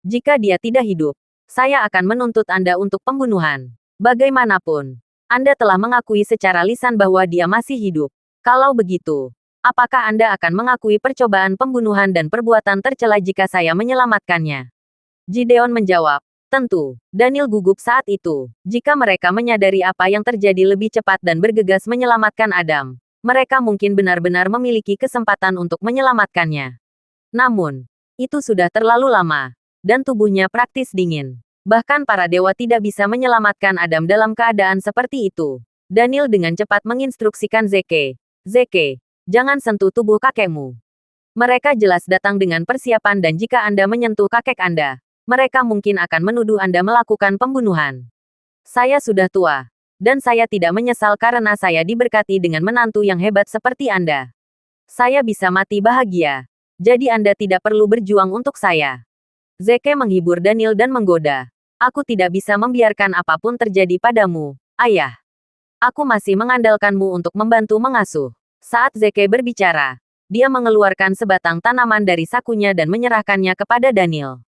Jika dia tidak hidup, saya akan menuntut Anda untuk pembunuhan. Bagaimanapun, Anda telah mengakui secara lisan bahwa dia masih hidup. Kalau begitu, apakah Anda akan mengakui percobaan pembunuhan dan perbuatan tercela jika saya menyelamatkannya? Gideon menjawab, tentu. Daniel gugup saat itu. Jika mereka menyadari apa yang terjadi lebih cepat dan bergegas menyelamatkan Adam, mereka mungkin benar-benar memiliki kesempatan untuk menyelamatkannya. Namun, itu sudah terlalu lama, dan tubuhnya praktis dingin. Bahkan para dewa tidak bisa menyelamatkan Adam dalam keadaan seperti itu. Daniel dengan cepat menginstruksikan Zeke. Zeke, jangan sentuh tubuh kakekmu. Mereka jelas datang dengan persiapan dan jika Anda menyentuh kakek Anda, mereka mungkin akan menuduh Anda melakukan pembunuhan. Saya sudah tua. Dan saya tidak menyesal karena saya diberkati dengan menantu yang hebat seperti Anda. Saya bisa mati bahagia. Jadi Anda tidak perlu berjuang untuk saya. Zeke menghibur Daniel dan menggoda. Aku tidak bisa membiarkan apapun terjadi padamu, ayah. Aku masih mengandalkanmu untuk membantu mengasuh. Saat Zeke berbicara, dia mengeluarkan sebatang tanaman dari sakunya dan menyerahkannya kepada Daniel.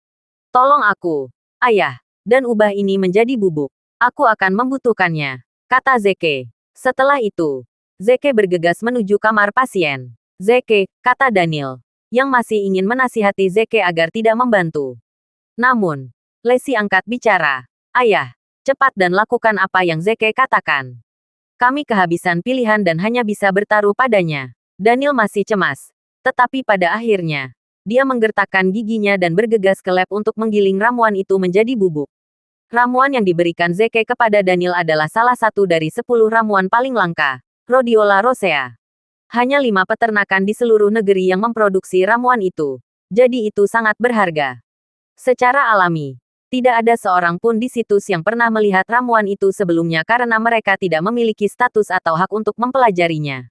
Tolong aku, ayah, dan ubah ini menjadi bubuk. Aku akan membutuhkannya, kata Zeke. Setelah itu, Zeke bergegas menuju kamar pasien. Zeke, kata Daniel, yang masih ingin menasihati Zeke agar tidak membantu. Namun, Lacey angkat bicara. Ayah, cepat dan lakukan apa yang Zeke katakan. Kami kehabisan pilihan dan hanya bisa bertaruh padanya. Daniel masih cemas. Tetapi pada akhirnya, dia menggertakkan giginya dan bergegas ke lab untuk menggiling ramuan itu menjadi bubuk. Ramuan yang diberikan Zeke kepada Daniel adalah salah satu dari 10 ramuan paling langka, Rhodiola rosea. Hanya 5 peternakan di seluruh negeri yang memproduksi ramuan itu. Jadi itu sangat berharga. Secara alami, tidak ada seorang pun di situs yang pernah melihat ramuan itu sebelumnya karena mereka tidak memiliki status atau hak untuk mempelajarinya.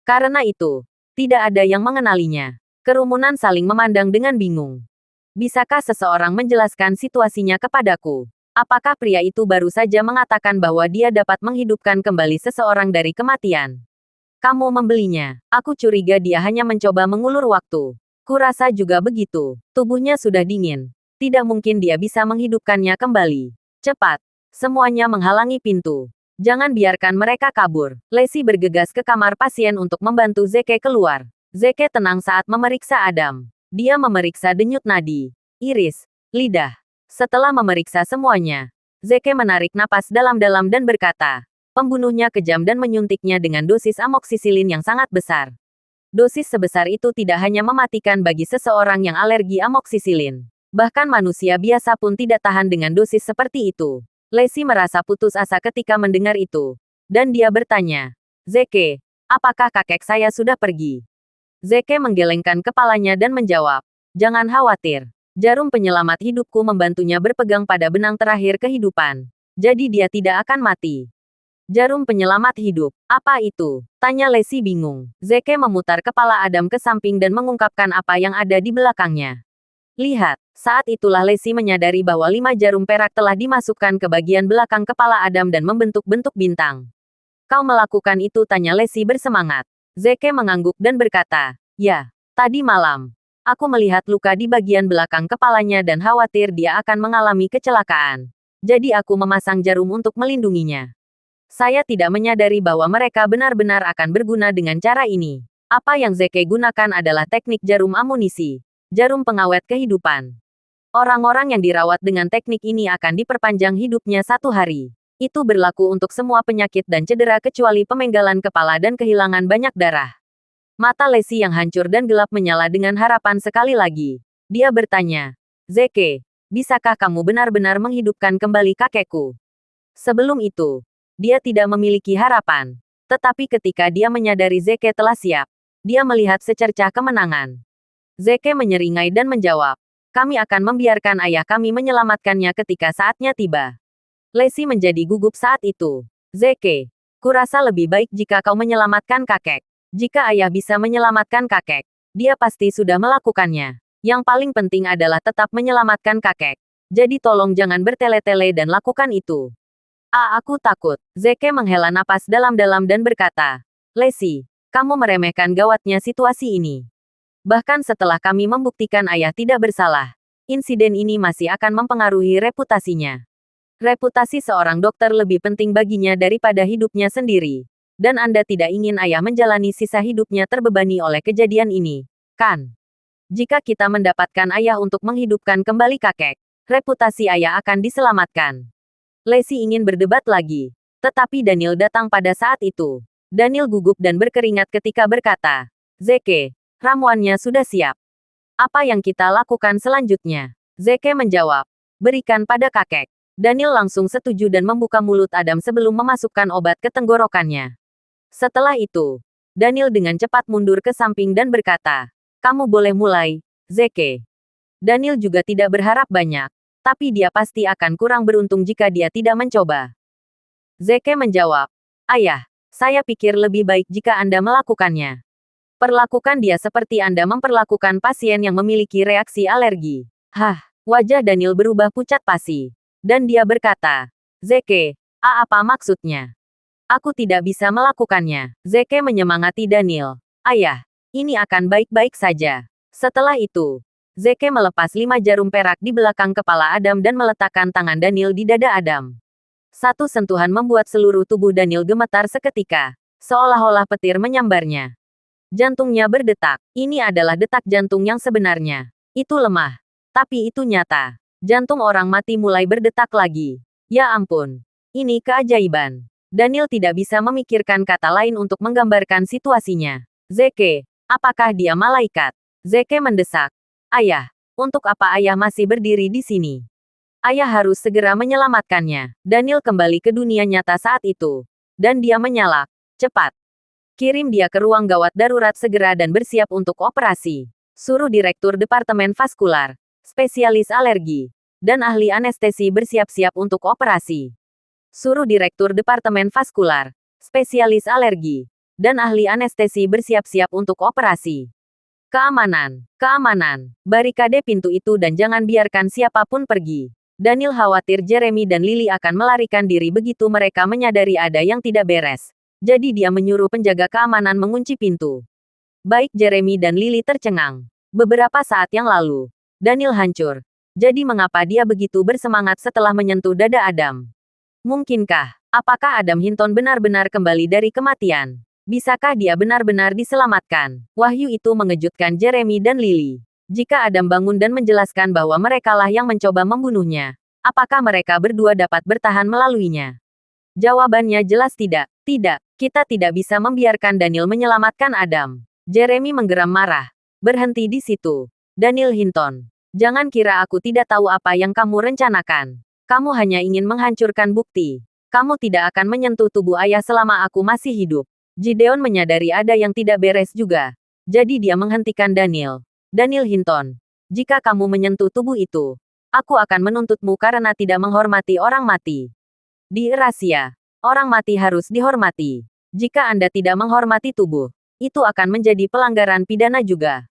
Karena itu, tidak ada yang mengenalinya. Kerumunan saling memandang dengan bingung. Bisakah seseorang menjelaskan situasinya kepadaku? Apakah pria itu baru saja mengatakan bahwa dia dapat menghidupkan kembali seseorang dari kematian? Kamu membelinya. Aku curiga dia hanya mencoba mengulur waktu. Kurasa juga begitu. Tubuhnya sudah dingin. Tidak mungkin dia bisa menghidupkannya kembali. Cepat. Semuanya menghalangi pintu. Jangan biarkan mereka kabur. Lacey bergegas ke kamar pasien untuk membantu Zeke keluar. Zeke tenang saat memeriksa Adam. Dia memeriksa denyut nadi, iris, lidah. Setelah memeriksa semuanya, Zeke menarik napas dalam-dalam dan berkata, pembunuhnya kejam dan menyuntiknya dengan dosis amoksisilin yang sangat besar. Dosis sebesar itu tidak hanya mematikan bagi seseorang yang alergi amoksisilin. Bahkan manusia biasa pun tidak tahan dengan dosis seperti itu. Lacey merasa putus asa ketika mendengar itu. Dan dia bertanya, Zeke, apakah kakek saya sudah pergi? Zeke menggelengkan kepalanya dan menjawab, jangan khawatir. Jarum penyelamat hidupku membantunya berpegang pada benang terakhir kehidupan. Jadi dia tidak akan mati. Jarum penyelamat hidup, apa itu? Tanya Lacey bingung. Zeke memutar kepala Adam ke samping dan mengungkapkan apa yang ada di belakangnya. Lihat, saat itulah Lacey menyadari bahwa 5 jarum perak telah dimasukkan ke bagian belakang kepala Adam dan membentuk bentuk bintang. Kau melakukan itu? Tanya Lacey bersemangat. Zeke mengangguk dan berkata, ya, tadi malam. Aku melihat luka di bagian belakang kepalanya dan khawatir dia akan mengalami kecelakaan. Jadi aku memasang jarum untuk melindunginya. Saya tidak menyadari bahwa mereka benar-benar akan berguna dengan cara ini. Apa yang Zeke gunakan adalah teknik jarum amunisi, jarum pengawet kehidupan. Orang-orang yang dirawat dengan teknik ini akan diperpanjang hidupnya 1 hari. Itu berlaku untuk semua penyakit dan cedera kecuali pemenggalan kepala dan kehilangan banyak darah. Mata Lacey yang hancur dan gelap menyala dengan harapan sekali lagi. Dia bertanya, Zeke, bisakah kamu benar-benar menghidupkan kembali kakekku? Sebelum itu, dia tidak memiliki harapan. Tetapi ketika dia menyadari Zeke telah siap, dia melihat secercah kemenangan. Zeke menyeringai dan menjawab, kami akan membiarkan ayah kami menyelamatkannya ketika saatnya tiba. Lacey menjadi gugup saat itu. Zeke, kurasa lebih baik jika kau menyelamatkan kakek. Jika ayah bisa menyelamatkan kakek, dia pasti sudah melakukannya. Yang paling penting adalah tetap menyelamatkan kakek. Jadi tolong jangan bertele-tele dan lakukan itu. Aku takut. Zeke menghela napas dalam-dalam dan berkata, Lacey, kamu meremehkan gawatnya situasi ini. Bahkan setelah kami membuktikan ayah tidak bersalah, insiden ini masih akan mempengaruhi reputasinya. Reputasi seorang dokter lebih penting baginya daripada hidupnya sendiri. Dan Anda tidak ingin ayah menjalani sisa hidupnya terbebani oleh kejadian ini, kan? Jika kita mendapatkan ayah untuk menghidupkan kembali kakek, reputasi ayah akan diselamatkan. Lacey ingin berdebat lagi. Tetapi Daniel datang pada saat itu. Daniel gugup dan berkeringat ketika berkata, Zeke, ramuannya sudah siap. Apa yang kita lakukan selanjutnya? Zeke menjawab, berikan pada kakek. Daniel langsung setuju dan membuka mulut Adam sebelum memasukkan obat ke tenggorokannya. Setelah itu, Daniel dengan cepat mundur ke samping dan berkata, kamu boleh mulai, Zeke. Daniel juga tidak berharap banyak, tapi dia pasti akan kurang beruntung jika dia tidak mencoba. Zeke menjawab, ayah, saya pikir lebih baik jika Anda melakukannya. Perlakukan dia seperti Anda memperlakukan pasien yang memiliki reaksi alergi. Wajah Daniel berubah pucat pasi. Dan dia berkata, Zeke, apa maksudnya? Aku tidak bisa melakukannya. Zeke menyemangati Daniel. Ayah, ini akan baik-baik saja. Setelah itu, Zeke melepas 5 jarum perak di belakang kepala Adam dan meletakkan tangan Daniel di dada Adam. Satu sentuhan membuat seluruh tubuh Daniel gemetar seketika, seolah-olah petir menyambarnya. Jantungnya berdetak. Ini adalah detak jantung yang sebenarnya. Itu lemah, tapi itu nyata. Jantung orang mati mulai berdetak lagi. Ya ampun, ini keajaiban. Daniel tidak bisa memikirkan kata lain untuk menggambarkan situasinya. Zeke, apakah dia malaikat? Zeke mendesak. Ayah, untuk apa ayah masih berdiri di sini? Ayah harus segera menyelamatkannya. Daniel kembali ke dunia nyata saat itu. Dan dia menyalak. Cepat. Kirim dia ke ruang gawat darurat segera dan bersiap untuk operasi. Suruh Direktur Departemen Vaskular, spesialis alergi, dan ahli anestesi bersiap-siap untuk operasi. Suruh Direktur Departemen Vaskular, spesialis alergi, dan ahli anestesi bersiap-siap untuk operasi. Keamanan, keamanan, barikade pintu itu dan jangan biarkan siapapun pergi. Daniel khawatir Jeremy dan Lily akan melarikan diri begitu mereka menyadari ada yang tidak beres. Jadi dia menyuruh penjaga keamanan mengunci pintu. Baik Jeremy dan Lily tercengang. Beberapa saat yang lalu, Daniel hancur. Jadi mengapa dia begitu bersemangat setelah menyentuh dada Adam? Mungkinkah, apakah Adam Hinton benar-benar kembali dari kematian? Bisakah dia benar-benar diselamatkan? Wahyu itu mengejutkan Jeremy dan Lily. Jika Adam bangun dan menjelaskan bahwa merekalah yang mencoba membunuhnya, apakah mereka berdua dapat bertahan melaluinya? Jawabannya jelas tidak. Tidak, kita tidak bisa membiarkan Daniel menyelamatkan Adam. Jeremy menggeram marah. Berhenti di situ. Daniel Hinton, jangan kira aku tidak tahu apa yang kamu rencanakan. Kamu hanya ingin menghancurkan bukti. Kamu tidak akan menyentuh tubuh ayah selama aku masih hidup. Gideon menyadari ada yang tidak beres juga. Jadi dia menghentikan Daniel. Daniel Hinton, jika kamu menyentuh tubuh itu, aku akan menuntutmu karena tidak menghormati orang mati. Di Eurasia, orang mati harus dihormati. Jika Anda tidak menghormati tubuh, itu akan menjadi pelanggaran pidana juga.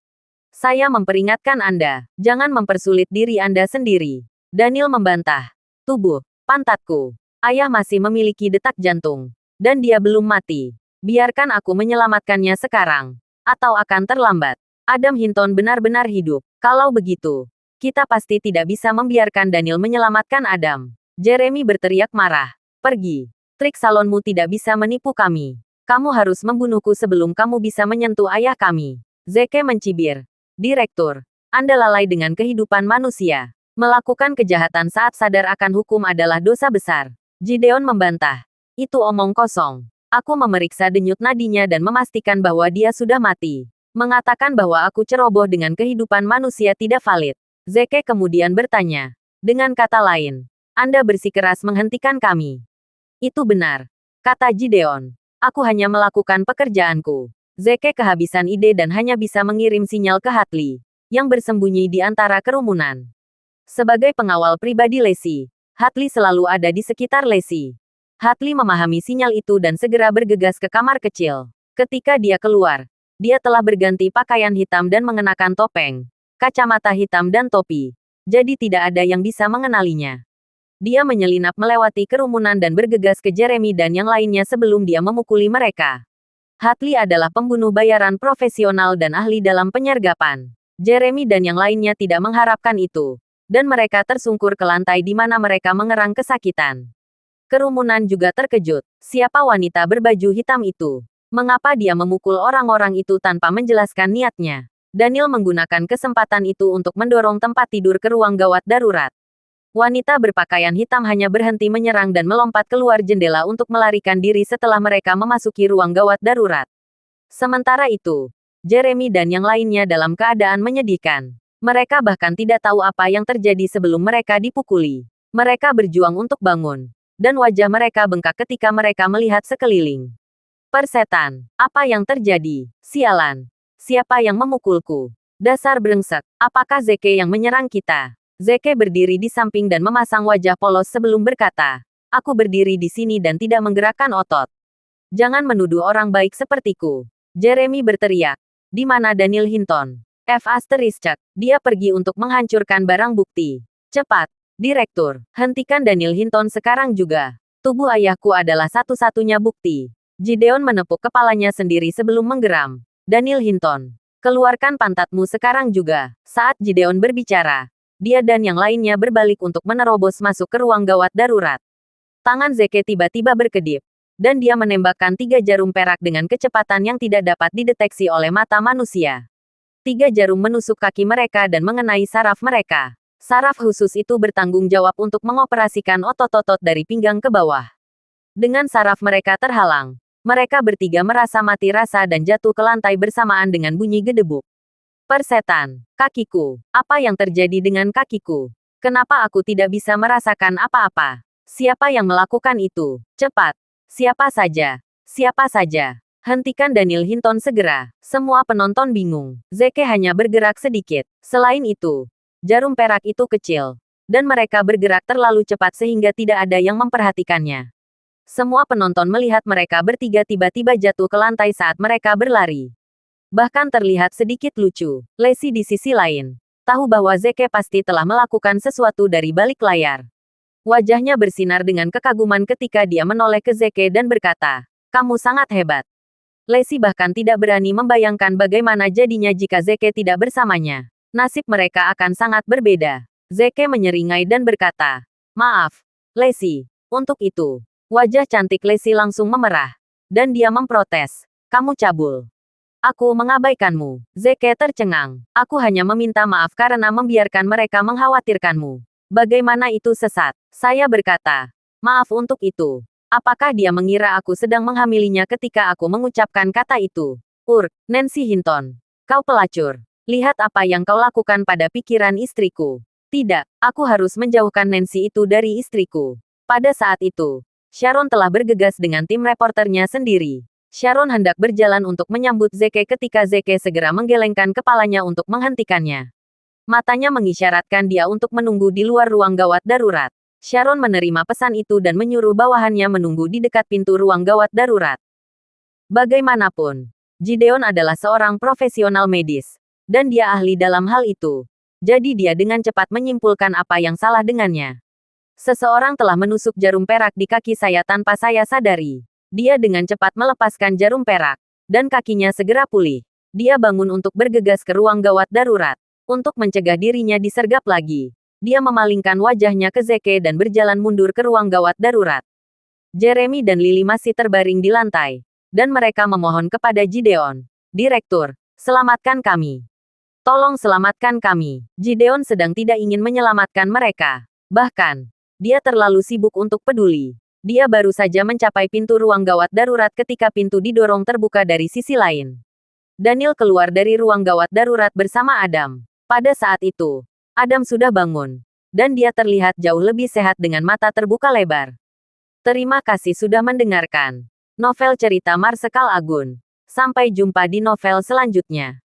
Saya memperingatkan Anda, jangan mempersulit diri Anda sendiri. Daniel membantah. Tubuh, pantatku. Ayah masih memiliki detak jantung. Dan dia belum mati. Biarkan aku menyelamatkannya sekarang. Atau akan terlambat. Adam Hinton benar-benar hidup. Kalau begitu, kita pasti tidak bisa membiarkan Daniel menyelamatkan Adam. Jeremy berteriak marah. Pergi. Trik salonmu tidak bisa menipu kami. Kamu harus membunuhku sebelum kamu bisa menyentuh ayah kami. Zeke mencibir. Direktur, Anda lalai dengan kehidupan manusia. Melakukan kejahatan saat sadar akan hukum adalah dosa besar. Gideon membantah. Itu omong kosong. Aku memeriksa denyut nadinya dan memastikan bahwa dia sudah mati. Mengatakan bahwa aku ceroboh dengan kehidupan manusia tidak valid. Zeke kemudian bertanya. Dengan kata lain, Anda bersikeras menghentikan kami. Itu benar. Kata Gideon. Aku hanya melakukan pekerjaanku. Zeke kehabisan ide dan hanya bisa mengirim sinyal ke Hartley, yang bersembunyi di antara kerumunan. Sebagai pengawal pribadi Lacey, Hartley selalu ada di sekitar Lacey. Hartley memahami sinyal itu dan segera bergegas ke kamar kecil. Ketika dia keluar, dia telah berganti pakaian hitam dan mengenakan topeng, kacamata hitam dan topi. Jadi tidak ada yang bisa mengenalinya. Dia menyelinap melewati kerumunan dan bergegas ke Jeremy dan yang lainnya sebelum dia memukuli mereka. Hartley adalah pembunuh bayaran profesional dan ahli dalam penyergapan. Jeremy dan yang lainnya tidak mengharapkan itu, dan mereka tersungkur ke lantai di mana mereka mengerang kesakitan. Kerumunan juga terkejut. Siapa wanita berbaju hitam itu? Mengapa dia memukul orang-orang itu tanpa menjelaskan niatnya? Daniel menggunakan kesempatan itu untuk mendorong tempat tidur ke ruang gawat darurat. Wanita berpakaian hitam hanya berhenti menyerang dan melompat keluar jendela untuk melarikan diri setelah mereka memasuki ruang gawat darurat. Sementara itu, Jeremy dan yang lainnya dalam keadaan menyedihkan. Mereka bahkan tidak tahu apa yang terjadi sebelum mereka dipukuli. Mereka berjuang untuk bangun, dan wajah mereka bengkak ketika mereka melihat sekeliling. Persetan, apa yang terjadi? Sialan. Siapa yang memukulku? Dasar brengsek, apakah Zeke yang menyerang kita? Zeke berdiri di samping dan memasang wajah polos sebelum berkata, aku berdiri di sini dan tidak menggerakkan otot. Jangan menuduh orang baik sepertiku. Jeremy berteriak. Di mana Daniel Hinton? Dia pergi untuk menghancurkan barang bukti. Cepat, Direktur, hentikan Daniel Hinton sekarang juga. Tubuh ayahku adalah satu-satunya bukti. Gideon menepuk kepalanya sendiri sebelum menggeram. Daniel Hinton, keluarkan pantatmu sekarang juga. Saat Gideon berbicara, dia dan yang lainnya berbalik untuk menerobos masuk ke ruang gawat darurat. Tangan Zeke tiba-tiba berkedip, dan dia menembakkan 3 jarum perak dengan kecepatan yang tidak dapat dideteksi oleh mata manusia. 3 jarum menusuk kaki mereka dan mengenai saraf mereka. Saraf khusus itu bertanggung jawab untuk mengoperasikan otot-otot dari pinggang ke bawah. Dengan saraf mereka terhalang, mereka bertiga merasa mati rasa dan jatuh ke lantai bersamaan dengan bunyi gedebuk. Persetan, kakiku. Apa yang terjadi dengan kakiku? Kenapa aku tidak bisa merasakan apa-apa? Siapa yang melakukan itu? Cepat. Siapa saja? Siapa saja? Hentikan Daniel Hinton segera. Semua penonton bingung. Zeke hanya bergerak sedikit. Selain itu, jarum perak itu kecil, dan mereka bergerak terlalu cepat sehingga tidak ada yang memperhatikannya. Semua penonton melihat mereka bertiga tiba-tiba jatuh ke lantai saat mereka berlari. Bahkan terlihat sedikit lucu. Lacey di sisi lain tahu bahwa Zeke pasti telah melakukan sesuatu dari balik layar. Wajahnya bersinar dengan kekaguman ketika dia menoleh ke Zeke dan berkata, "Kamu sangat hebat." Lacey bahkan tidak berani membayangkan bagaimana jadinya jika Zeke tidak bersamanya. Nasib mereka akan sangat berbeda. Zeke menyeringai dan berkata, "Maaf, Lacey." Untuk itu, wajah cantik Lacey langsung memerah. Dan dia memprotes, "Kamu cabul. Aku mengabaikanmu." Zeke tercengang. "Aku hanya meminta maaf karena membiarkan mereka mengkhawatirkanmu." Bagaimana itu sesat? Saya berkata, "Maaf untuk itu." Apakah dia mengira aku sedang menghamilinya ketika aku mengucapkan kata itu? Nancy Hinton. Kau pelacur. Lihat apa yang kau lakukan pada pikiran istriku. Tidak, aku harus menjauhkan Nancy itu dari istriku. Pada saat itu, Sharon telah bergegas dengan tim reporternya sendiri. Sharon hendak berjalan untuk menyambut Zeke ketika Zeke segera menggelengkan kepalanya untuk menghentikannya. Matanya mengisyaratkan dia untuk menunggu di luar ruang gawat darurat. Sharon menerima pesan itu dan menyuruh bawahannya menunggu di dekat pintu ruang gawat darurat. Bagaimanapun, Gideon adalah seorang profesional medis, dan dia ahli dalam hal itu. Jadi dia dengan cepat menyimpulkan apa yang salah dengannya. Seseorang telah menusuk jarum perak di kaki saya tanpa saya sadari. Dia dengan cepat melepaskan jarum perak, dan kakinya segera pulih. Dia bangun untuk bergegas ke ruang gawat darurat. Untuk mencegah dirinya disergap lagi, dia memalingkan wajahnya ke Zeke dan berjalan mundur ke ruang gawat darurat. Jeremy dan Lily masih terbaring di lantai, dan mereka memohon kepada Gideon. Direktur, selamatkan kami. Tolong selamatkan kami. Gideon sedang tidak ingin menyelamatkan mereka. Bahkan, dia terlalu sibuk untuk peduli. Dia baru saja mencapai pintu ruang gawat darurat ketika pintu didorong terbuka dari sisi lain. Daniel keluar dari ruang gawat darurat bersama Adam. Pada saat itu, Adam sudah bangun, dan dia terlihat jauh lebih sehat dengan mata terbuka lebar. Terima kasih sudah mendengarkan novel cerita Marsekal Agun. Sampai jumpa di novel selanjutnya.